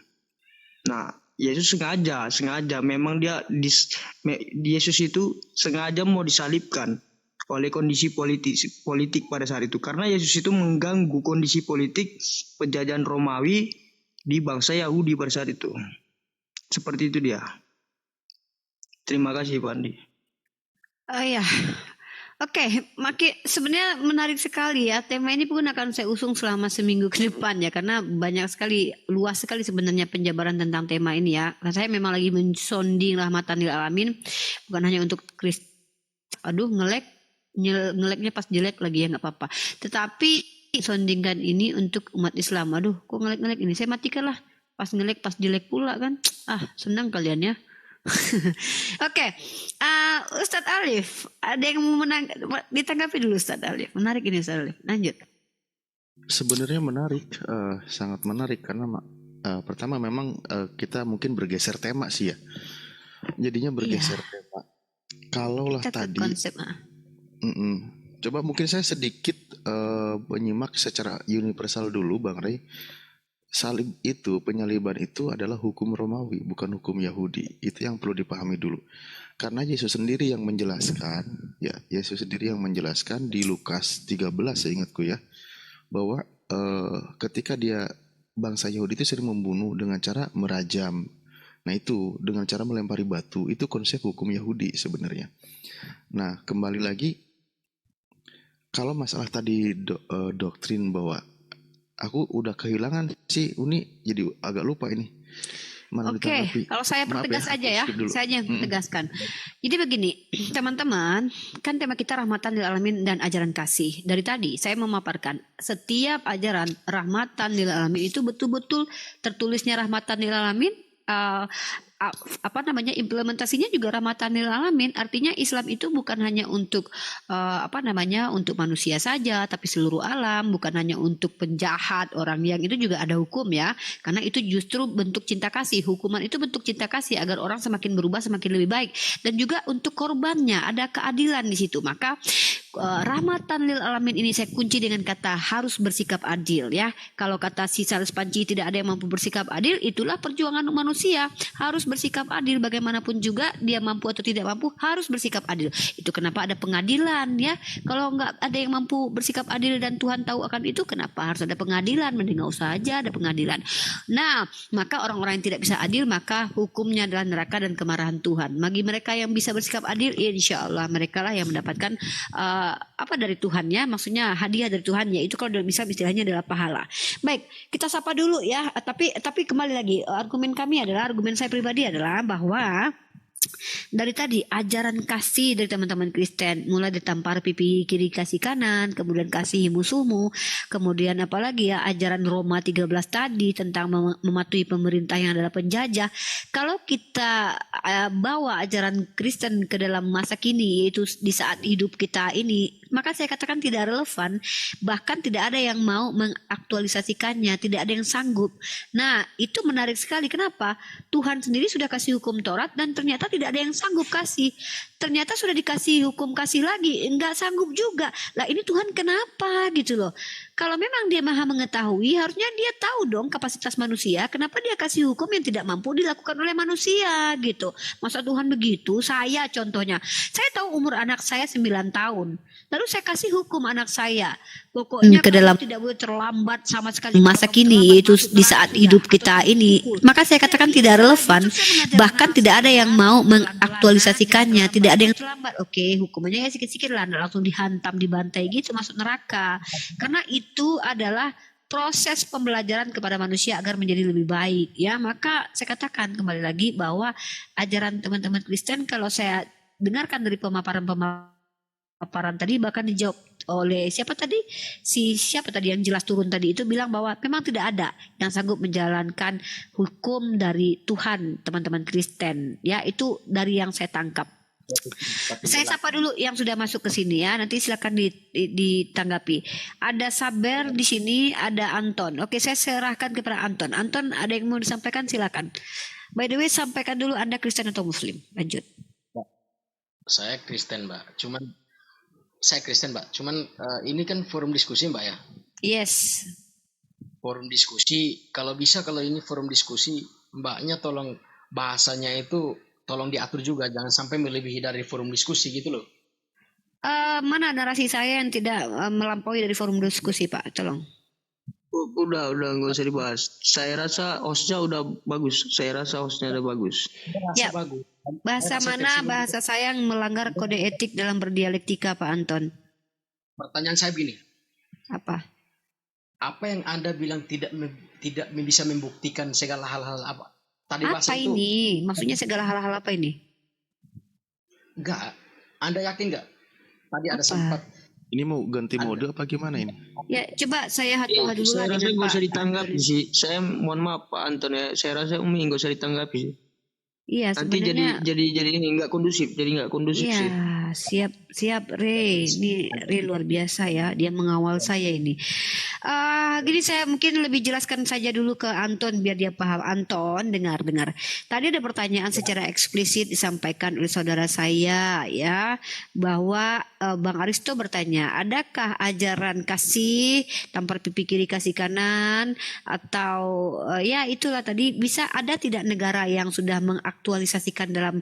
Nah, Yesus sengaja memang Yesus itu sengaja mau disalibkan oleh kondisi politik pada saat itu, karena Yesus itu mengganggu kondisi politik penjajahan Romawi di bangsa Yahudi pada saat itu. Seperti itu dia. Terima kasih Pak Andi. Ya. Oke, sebenarnya menarik sekali ya. Tema ini pun akan saya usung selama seminggu ke depan ya, karena banyak sekali, luas sekali sebenarnya penjabaran tentang tema ini ya. Saya memang lagi mensonding rahmatan lil alamin, bukan hanya untuk ngeleknya pas jelek lagi ya, nggak apa-apa. Tetapi sondingkan ini untuk umat Islam. Kok ngelek ini? Saya matikan lah. Pas ngelek pas jelek pula kan. Senang kalian ya. Oke, Ustadz Alif, ada yang mau ditanggapi dulu Ustadz Alif. Menarik ini Ustadz Alif. Lanjut. Sebenarnya menarik, sangat menarik karena pertama memang kita mungkin bergeser tema sih ya. Jadinya bergeser tema. Kalaulah Kita tadi, konsep. coba mungkin saya sedikit menyimak secara universal dulu, Bang Rey. Salib itu, penyaliban itu adalah hukum Romawi, bukan hukum Yahudi. Itu yang perlu dipahami dulu. Karena Yesus sendiri yang menjelaskan, Yesus sendiri yang menjelaskan di Lukas 13 seingatku ya, bahwa ketika dia bangsa Yahudi itu sering membunuh dengan cara merajam. Nah itu dengan cara melempari batu, itu konsep hukum Yahudi sebenarnya. Nah kembali lagi, kalau masalah tadi doktrin bahwa aku udah kehilangan sih, Uni jadi agak lupa ini. Oke, kalau saya pertegas aja ya, saya aja yang tegaskan. Jadi begini, teman-teman, kan tema kita rahmatan lil alamin dan ajaran kasih. Dari tadi saya memaparkan setiap ajaran rahmatan lil alamin itu betul-betul tertulisnya rahmatan lil alamin. Implementasinya juga rahmatan lil alamin. Artinya Islam itu bukan hanya untuk untuk manusia saja, tapi seluruh alam, bukan hanya untuk penjahat, orang yang itu juga ada hukum ya. Karena itu justru bentuk cinta kasih. Hukuman itu bentuk cinta kasih agar orang semakin berubah, semakin lebih baik. Dan juga untuk korbannya ada keadilan di situ. Maka rahmatan lil alamin ini saya kunci dengan kata harus bersikap adil ya. Kalau kata si Sales Panci tidak ada yang mampu bersikap adil, itulah perjuangan manusia. Harus bersikap adil bagaimanapun juga dia mampu atau tidak mampu harus bersikap adil. Itu kenapa ada pengadilan ya. Kalau nggak ada yang mampu bersikap adil dan Tuhan tahu akan itu, kenapa harus ada pengadilan? Mending nggak usah aja ada pengadilan. Nah, maka orang-orang yang tidak bisa adil maka hukumnya adalah neraka dan kemarahan Tuhan. Bagi mereka yang bisa bersikap adil, insya Allah mereka lah yang mendapatkan dari Tuhannya, maksudnya hadiah dari Tuhannya. Itu kalau bisa istilahnya adalah pahala. Baik, kita sapa dulu ya. Tapi kembali lagi, argumen saya pribadi adalah bahwa dari tadi ajaran kasih dari teman-teman Kristen, mulai ditampar pipi kiri kasih kanan, kemudian kasihi musuhmu, kemudian apalagi ya ajaran Roma 13 tadi tentang mematuhi pemerintah yang adalah penjajah. Kalau kita bawa ajaran Kristen ke dalam masa kini, yaitu di saat hidup kita ini, maka saya katakan tidak relevan, bahkan tidak ada yang mau mengaktualisasikannya, tidak ada yang sanggup. Nah, itu menarik sekali. Kenapa? Tuhan sendiri sudah kasih hukum Taurat dan ternyata tidak ada yang sanggup kasih. Ternyata sudah dikasih hukum kasih lagi, enggak sanggup juga. Lah ini Tuhan kenapa gitu loh. Kalau memang dia maha mengetahui, harusnya dia tahu dong kapasitas manusia. Kenapa dia kasih hukum yang tidak mampu dilakukan oleh manusia gitu. Masa Tuhan begitu? Saya contohnya, saya tahu umur anak saya 9 tahun. Lalu saya kasih hukum anak saya. Pokoknya ke dalam tidak boleh terlambat sama sekali masa kini, yaitu di saat hidup kita ini. Maka saya katakan tidak relevan, bahkan tidak ada yang mau mengaktualisasikannya, tidak ada yang terlambat. Oke, hukumannya ya sikit-sikit lah, langsung dihantam, dibantai gitu masuk neraka. Karena itu adalah proses pembelajaran kepada manusia agar menjadi lebih baik ya. Maka saya katakan kembali lagi bahwa ajaran teman-teman Kristen, kalau saya dengarkan dari pemaparan tadi, bahkan dijawab oleh siapa tadi yang jelas turun tadi itu bilang bahwa memang tidak ada yang sanggup menjalankan hukum dari Tuhan, teman-teman Kristen ya. Itu dari yang saya tangkap. Saya sapa dulu yang sudah masuk ke sini ya, nanti silakan ditanggapi. Ada Saber di sini, ada Anton. Oke, saya serahkan kepada Anton. Anton, ada yang mau disampaikan, silakan. By the way, sampaikan dulu Anda Kristen atau Muslim. Lanjut. Saya Kristen, Mbak. Cuman ini kan forum diskusi, Mbak ya. Yes. Forum diskusi. Kalau ini forum diskusi, Mbaknya tolong bahasanya itu tolong diatur juga, jangan sampai melebihi dari forum diskusi gitu loh. Mana narasi saya yang tidak melampaui dari forum diskusi, Pak? Tolong. Udah nggak usah dibahas. Saya rasa hostnya udah bagus. Ya. Bagus. Bahasa mana bahasa saya yang melanggar kode etik dalam berdialektika, Pak Anton? Pertanyaan saya begini. Apa? Apa yang Anda bilang tidak bisa membuktikan segala hal-hal apa? Tadi apa ini? Maksudnya segala hal-hal apa ini? Enggak. Anda yakin enggak? Tadi ada sempat. Ini mau ganti mode apa gimana ini? Ya, coba saya dulu. Saya rasa nggak usah ditanggapi sih. Saya mohon maaf Pak Anton ya. Saya rasa Umi nggak usah ditanggapi sih. Iya, Nanti sebenarnya jadi ini nggak kondusif, sih. iya, siap Re. Ini Re luar biasa ya. Dia mengawal saya ini. Gini saya mungkin lebih jelaskan saja dulu ke Anton biar dia paham. Anton, dengar. Tadi ada pertanyaan secara eksplisit disampaikan oleh saudara saya ya, bahwa Bang Aristo bertanya, adakah ajaran kasih tampar pipi kiri kasih kanan, atau ya itulah tadi, bisa ada tidak negara yang sudah mengaktualisasikan dalam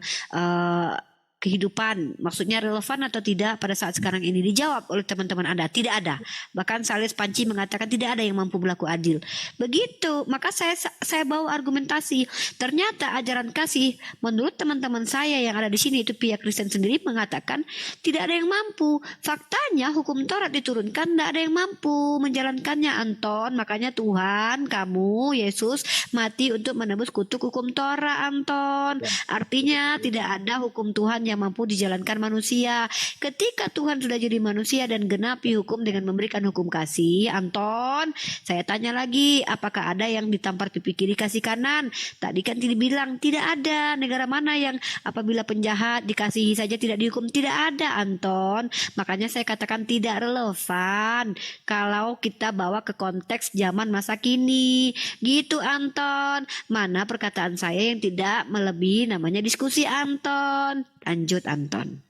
kehidupan, maksudnya relevan atau tidak pada saat sekarang ini? Dijawab oleh teman-teman Anda, tidak ada. Bahkan Sales Panci mengatakan tidak ada yang mampu berlaku adil. Begitu, maka saya bawa argumentasi. Ternyata ajaran kasih menurut teman-teman saya yang ada di sini, itu pihak Kristen sendiri mengatakan tidak ada yang mampu. Faktanya hukum Taurat diturunkan, tidak ada yang mampu menjalankannya, Anton. Makanya Tuhan, kamu, Yesus mati untuk menebus kutuk hukum Taurat, Anton. Artinya tidak ada hukum Tuhan yang mampu dijalankan manusia. Ketika Tuhan sudah jadi manusia dan genapi hukum dengan memberikan hukum kasih, Anton, saya tanya lagi, apakah ada yang ditampar pipi kiri kasih kanan? Tadi kan dibilang tidak ada. Negara mana yang apabila penjahat dikasihi saja tidak dihukum? Tidak ada, Anton. Makanya saya katakan tidak relevan kalau kita bawa ke konteks zaman masa kini. Gitu, Anton. Mana perkataan saya yang tidak melebihi namanya diskusi, Anton. Lanjut, Anton.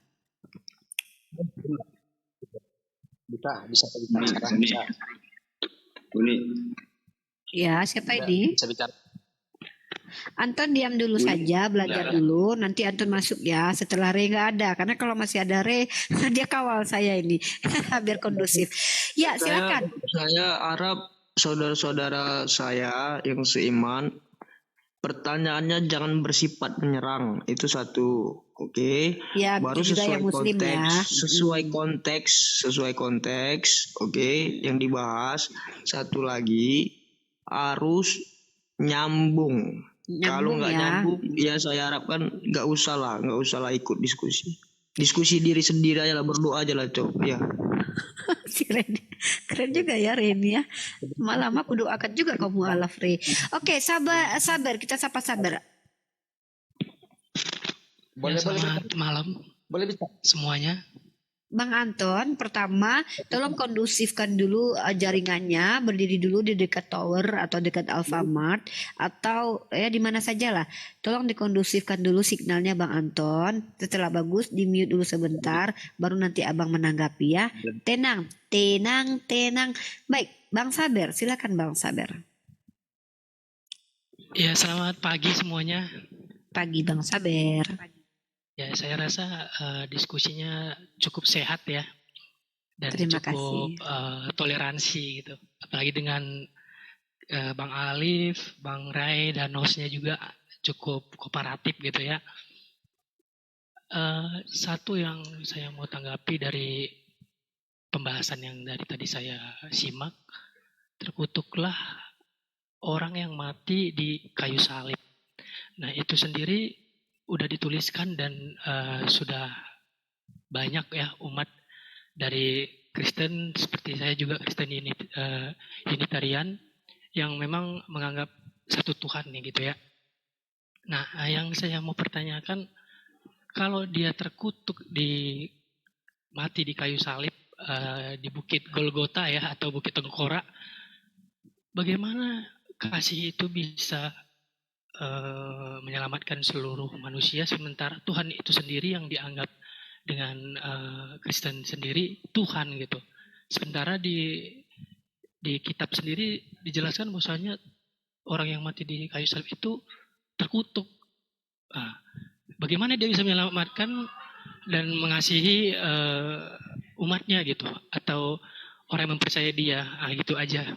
Bisa sekarang bisa. Ini Ya, siapa ini? Bisa bicara. Anton diam dulu saja, belajar dulu. Nanti Anton masuk ya. Setelah Re nggak ada, karena kalau masih ada Re, dia kawal saya ini, biar kondusif. Ya, silakan. Saya harap saudara-saudara saya yang seiman, pertanyaannya jangan bersifat menyerang, itu satu. Oke. Ya, Baru itu juga yang sesuai Muslim konteks, ya. sesuai konteks, oke, yang dibahas. Satu lagi harus nyambung. Kalau nggak ya. nyambung, ya saya harapkan nggak usah lah ikut diskusi. Diskusi diri sendiri aja lah, berdoa aja lah, Cok. Ya. Si Ren, keren juga ya Ren ya. Malam aku doakan juga kamu alaf Re. Oke, sabar, kita sabar. Selamat malam. Boleh bisa semuanya. Bang Anton, pertama tolong kondusifkan dulu jaringannya, berdiri dulu di dekat tower atau dekat Alfamart atau ya di mana saja lah. Tolong dikondusifkan dulu signalnya Bang Anton. Setelah bagus di mute dulu sebentar, baru nanti Abang menanggapi ya. Tenang. Baik, Bang Saber, silakan Bang Saber. Ya, selamat pagi semuanya. Pagi Bang Saber. Ya, saya rasa diskusinya cukup sehat ya, dan Terima cukup toleransi gitu. Apalagi dengan Bang Alif, Bang Ray, dan hostnya juga cukup kooperatif gitu ya. Satu yang saya mau tanggapi dari pembahasan yang dari tadi saya simak, terkutuklah orang yang mati di kayu salib. Nah, itu sendiri udah dituliskan dan sudah banyak ya umat dari Kristen seperti saya juga Kristen Unitarian yang memang menganggap satu Tuhan nih gitu ya. Nah, yang saya mau pertanyakan, kalau dia terkutuk mati di kayu salib di Bukit Golgota ya atau Bukit Tengkorak, bagaimana kasih itu bisa menyelamatkan seluruh manusia, sementara Tuhan itu sendiri yang dianggap dengan Kristen sendiri Tuhan gitu. Sementara di kitab sendiri dijelaskan bahwasanya orang yang mati di kayu salib itu terkutuk. Bagaimana dia bisa menyelamatkan dan mengasihi umatnya gitu, atau orang yang mempercaya dia? Gitu aja.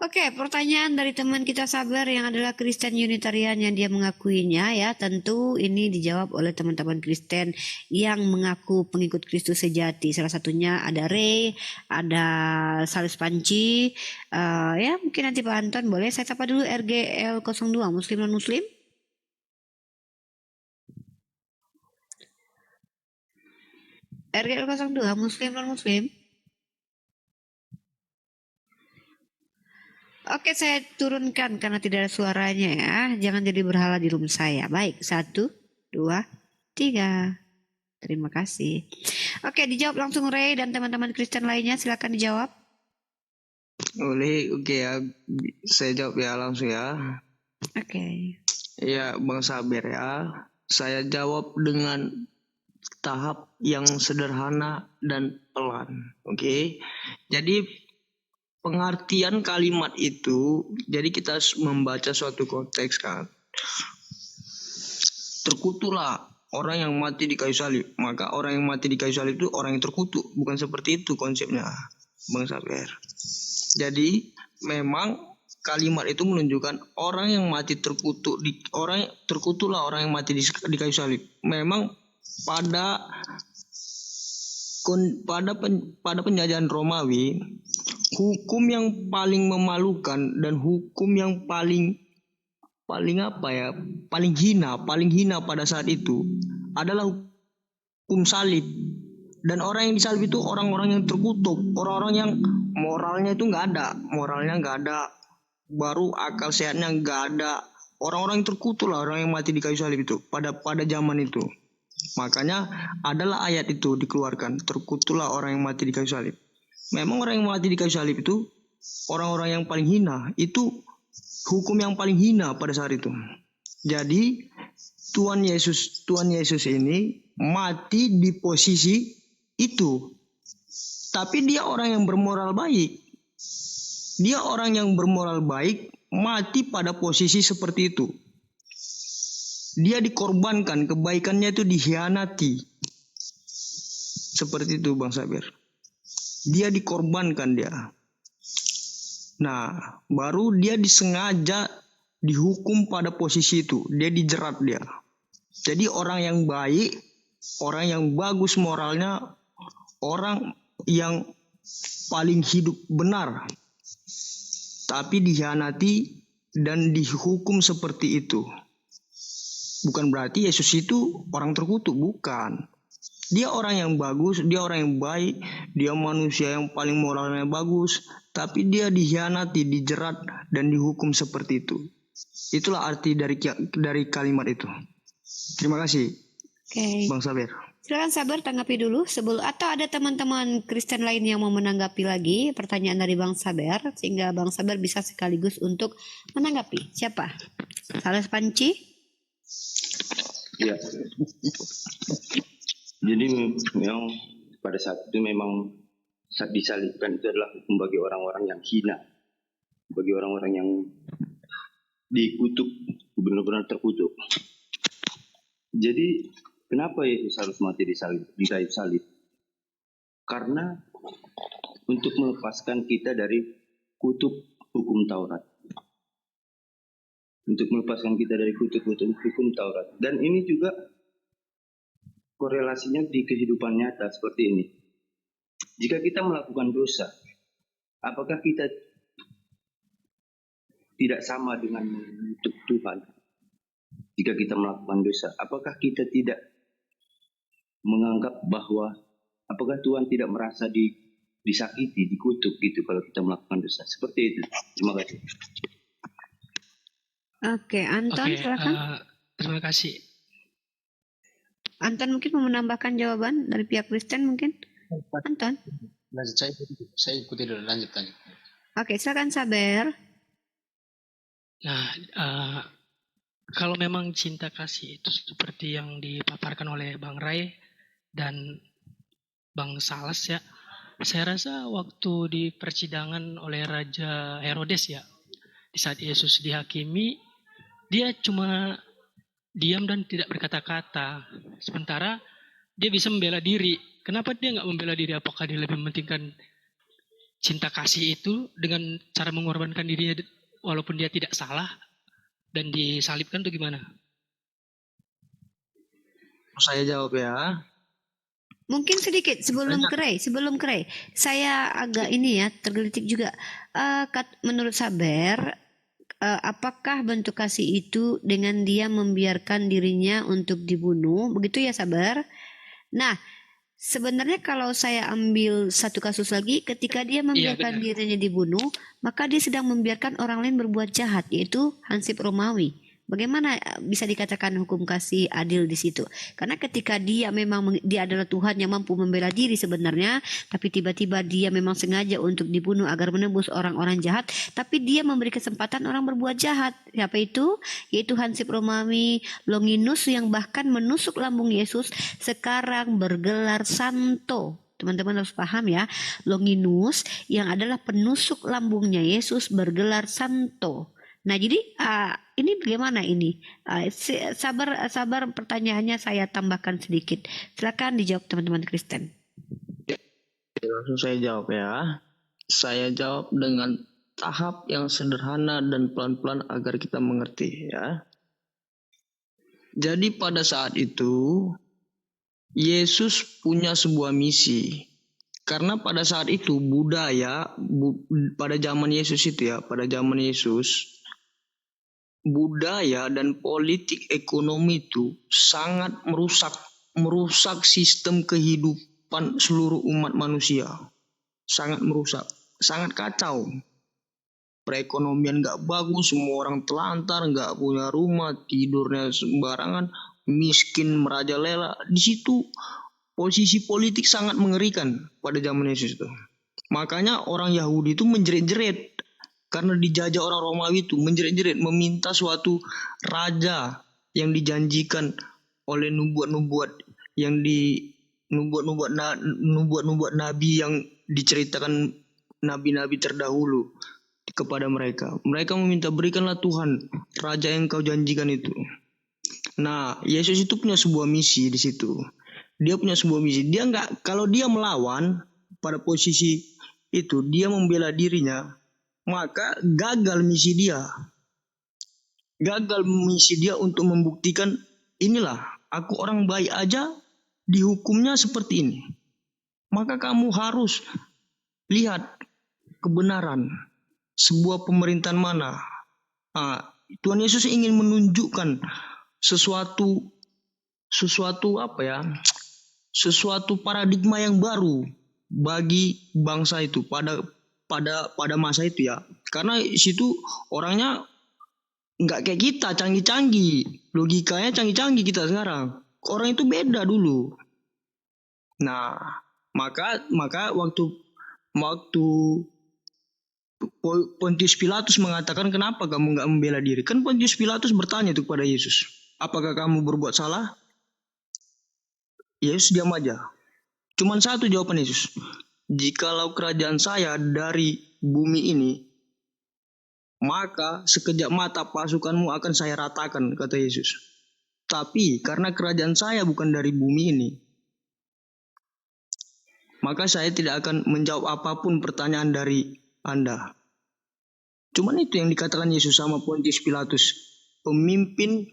Oke, pertanyaan dari teman kita Sabar yang adalah Kristen Unitarian yang dia mengakuinya ya. Tentu ini dijawab oleh teman-teman Kristen yang mengaku pengikut Kristus sejati. Salah satunya ada Ray, ada Sales Panci. Ya mungkin nanti Pak Anton boleh saya sapa dulu RGL 02 Muslim non Muslim. RGL 02 Muslim non Muslim. Oke, saya turunkan karena tidak ada suaranya ya. Jangan jadi berhala di room saya. Baik, 1, 2, 3. Terima kasih. Oke, dijawab langsung Ray dan teman-teman Kristen lainnya. Silakan dijawab. Boleh, oke ya. Saya jawab ya langsung ya. Oke. Ya, Bang Saber ya. Saya jawab dengan tahap yang sederhana dan pelan. Oke. Jadi pengertian kalimat itu, jadi kita membaca suatu konteks kan. Terkutuklah orang yang mati di kayu salib. Maka orang yang mati di kayu salib itu orang yang terkutuk. Bukan seperti itu konsepnya, Bang Saber. Jadi memang kalimat itu menunjukkan orang yang mati terkutuk, terkutuklah orang yang mati di kayu salib. Memang pada penjajahan Romawi, hukum yang paling memalukan dan hukum yang paling hina pada saat itu adalah hukum salib. Dan orang yang disalib itu orang-orang yang terkutuk, orang-orang yang moralnya itu nggak ada, baru akal sehatnya nggak ada. Orang-orang yang terkutuk lah orang yang mati di kayu salib itu pada zaman itu. Makanya adalah ayat itu dikeluarkan, terkutuklah orang yang mati di kayu salib. Memang orang yang mati di kayu salib itu orang-orang yang paling hina, itu hukum yang paling hina pada saat itu. Jadi Tuhan Yesus ini mati di posisi itu. Tapi dia orang yang bermoral baik. Dia orang yang bermoral baik mati pada posisi seperti itu. Dia dikorbankan, kebaikannya itu dikhianati. Seperti itu Bang Sabir. Dia dikorbankan dia. Nah, baru dia disengaja dihukum pada posisi itu. Dia dijerat dia. Jadi orang yang baik, orang yang bagus moralnya, orang yang paling hidup benar, tapi dikhianati dan dihukum seperti itu. Bukan berarti Yesus itu orang terkutuk, bukan. Dia orang yang bagus, dia orang yang baik, dia manusia yang paling moralnya bagus, tapi dia dikhianati, dijerat, dan dihukum seperti itu. Itulah arti dari kalimat itu. Terima kasih, Bang Saber. Silakan Sabar tanggapi dulu atau ada teman-teman Kristen lain yang mau menanggapi lagi pertanyaan dari Bang Sabar sehingga Bang Sabar bisa sekaligus untuk menanggapi. Siapa? Sales Panci? Ya. Jadi memang pada saat itu memang saat disalibkan itu adalah hukum bagi orang-orang yang hina, bagi orang-orang yang dikutuk, benar-benar terkutuk. Jadi kenapa Yesus harus mati di kayu salib? Karena untuk melepaskan kita dari kutuk hukum Taurat. Untuk melepaskan kita dari kutuk hukum Taurat. Dan ini juga korelasinya di kehidupan nyata seperti ini. Jika kita melakukan dosa, apakah kita tidak sama dengan mengutuk Tuhan? Jika kita melakukan dosa, apakah kita tidak menganggap bahwa apakah Tuhan tidak merasa disakiti, dikutuk gitu kalau kita melakukan dosa? Seperti itu. Terima kasih. Oke, Anton silakan. Terima kasih. Anton mungkin mau menambahkan jawaban dari pihak Kristen mungkin? Anton? Lanjut, saya ikuti dulu, lanjut. Oke, silakan Saber. Nah, kalau memang cinta kasih itu seperti yang dipaparkan oleh Bang Ray dan Bang Salas ya, saya rasa waktu di persidangan oleh Raja Herodes ya, di saat Yesus dihakimi, dia cuma diam dan tidak berkata-kata. Sementara dia bisa membela diri. Kenapa dia nggak membela diri? Apakah dia lebih mementingkan cinta kasih itu dengan cara mengorbankan dirinya walaupun dia tidak salah dan disalibkan itu gimana? Saya jawab ya. Mungkin sedikit sebelum Kray, saya agak ini ya tergelitik juga. Menurut Saber, apakah bentuk kasih itu dengan dia membiarkan dirinya untuk dibunuh, begitu ya Saber? Nah, Sebenarnya kalau saya ambil satu kasus lagi, ketika dia membiarkan dirinya dibunuh, maka dia sedang membiarkan orang lain berbuat jahat, yaitu Hansip Romawi. Bagaimana bisa dikatakan hukum kasih adil di situ? Karena ketika dia memang dia adalah Tuhan yang mampu membela diri sebenarnya, tapi tiba-tiba dia memang sengaja untuk dibunuh agar menembus orang-orang jahat, tapi dia memberi kesempatan orang berbuat jahat. Siapa itu? Yaitu Hansip Romawi Longinus yang bahkan menusuk lambung Yesus, sekarang bergelar santo. Teman-teman harus paham ya, Longinus yang adalah penusuk lambungnya Yesus bergelar santo. Nah, jadi ini bagaimana ini? Sabar pertanyaannya saya tambahkan sedikit. Silakan dijawab teman-teman Kristen. Langsung saya jawab ya. Saya jawab dengan tahap yang sederhana dan pelan-pelan agar kita mengerti ya. Jadi pada saat itu Yesus punya sebuah misi. Karena pada saat itu pada zaman Yesus itu ya, pada zaman Yesus budaya dan politik ekonomi itu sangat merusak sistem kehidupan seluruh umat manusia. Sangat merusak, sangat kacau. Perekonomian nggak bagus, semua orang telantar, nggak punya rumah, tidurnya sembarangan, miskin merajalela. Di situ posisi politik sangat mengerikan pada zaman Yesus itu. Makanya orang Yahudi itu menjerit-jerit karena dijajah orang Romawi itu, menjerit-jerit meminta suatu raja yang dijanjikan oleh nubuat-nubuat nubuat-nubuat nabi yang diceritakan nabi-nabi terdahulu kepada mereka. Mereka meminta, berikanlah Tuhan raja yang kau janjikan itu. Nah, Yesus itu punya sebuah misi di situ. Dia punya sebuah misi. Kalau dia melawan pada posisi itu, dia membela dirinya, maka gagal misi dia. Gagal misi dia untuk membuktikan, inilah aku orang baik aja dihukumnya seperti ini. Maka kamu harus lihat kebenaran sebuah pemerintahan mana. Tuhan Yesus ingin menunjukkan sesuatu paradigma yang baru bagi bangsa itu pada masa itu ya. Karena situ orangnya nggak kayak kita canggih-canggih, logikanya canggih-canggih kita sekarang. Orang itu beda dulu. Nah, maka waktu Pontius Pilatus mengatakan, kenapa kamu nggak membela diri? Kan Pontius Pilatus bertanya itu kepada Yesus, apakah kamu berbuat salah? Yesus diam aja. Cuman satu jawaban Yesus, jikalau kerajaan saya dari bumi ini, maka sekejap mata pasukanmu akan saya ratakan, kata Yesus. Tapi karena kerajaan saya bukan dari bumi ini, maka saya tidak akan menjawab apapun pertanyaan dari Anda. Cuman itu yang dikatakan Yesus sama Pontius Pilatus, pemimpin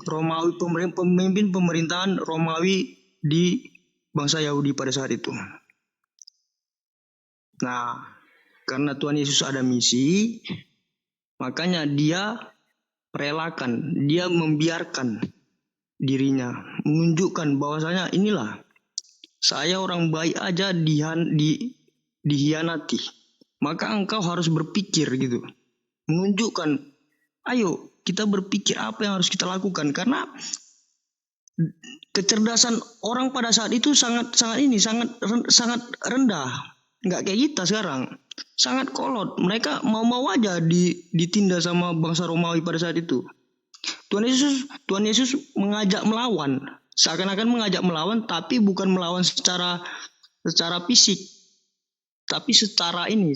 Romawi, pemimpin pemerintahan Romawi di bangsa Yahudi pada saat itu. Nah, karena Tuhan Yesus ada misi, makanya dia relakan, dia membiarkan dirinya, menunjukkan bahwasanya inilah saya orang baik aja dihianati. Maka engkau harus berpikir gitu, menunjukkan, ayo kita berpikir apa yang harus kita lakukan. Karena kecerdasan orang pada saat itu sangat rendah, nggak kayak kita sekarang, sangat kolot. Mereka mau aja ditindas sama bangsa Romawi pada saat itu. Tuhan Yesus mengajak melawan, seakan-akan mengajak melawan, tapi bukan melawan secara fisik, tapi secara rohani,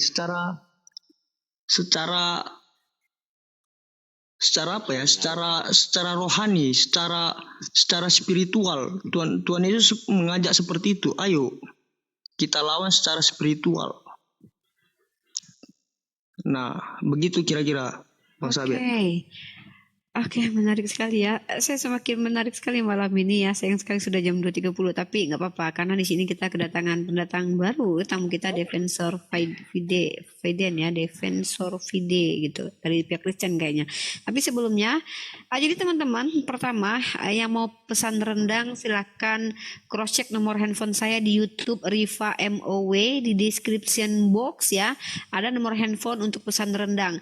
secara spiritual. Tuhan Yesus mengajak seperti itu. Ayo kita lawan secara spiritual. Nah, begitu kira-kira Bang Sabet. Oke, menarik sekali ya. Saya semakin menarik sekali malam ini ya. Sayang sekali sudah jam 2.30, tapi nggak apa-apa karena di sini kita kedatangan pendatang baru, tamu kita Defensor Fiden ya, Defensor Fide gitu dari pihak Kristen kayaknya. Tapi sebelumnya, jadi teman-teman, pertama yang mau pesan rendang silakan cross check nomor handphone saya di YouTube Riva MOW di description box ya. Ada nomor handphone untuk pesan rendang.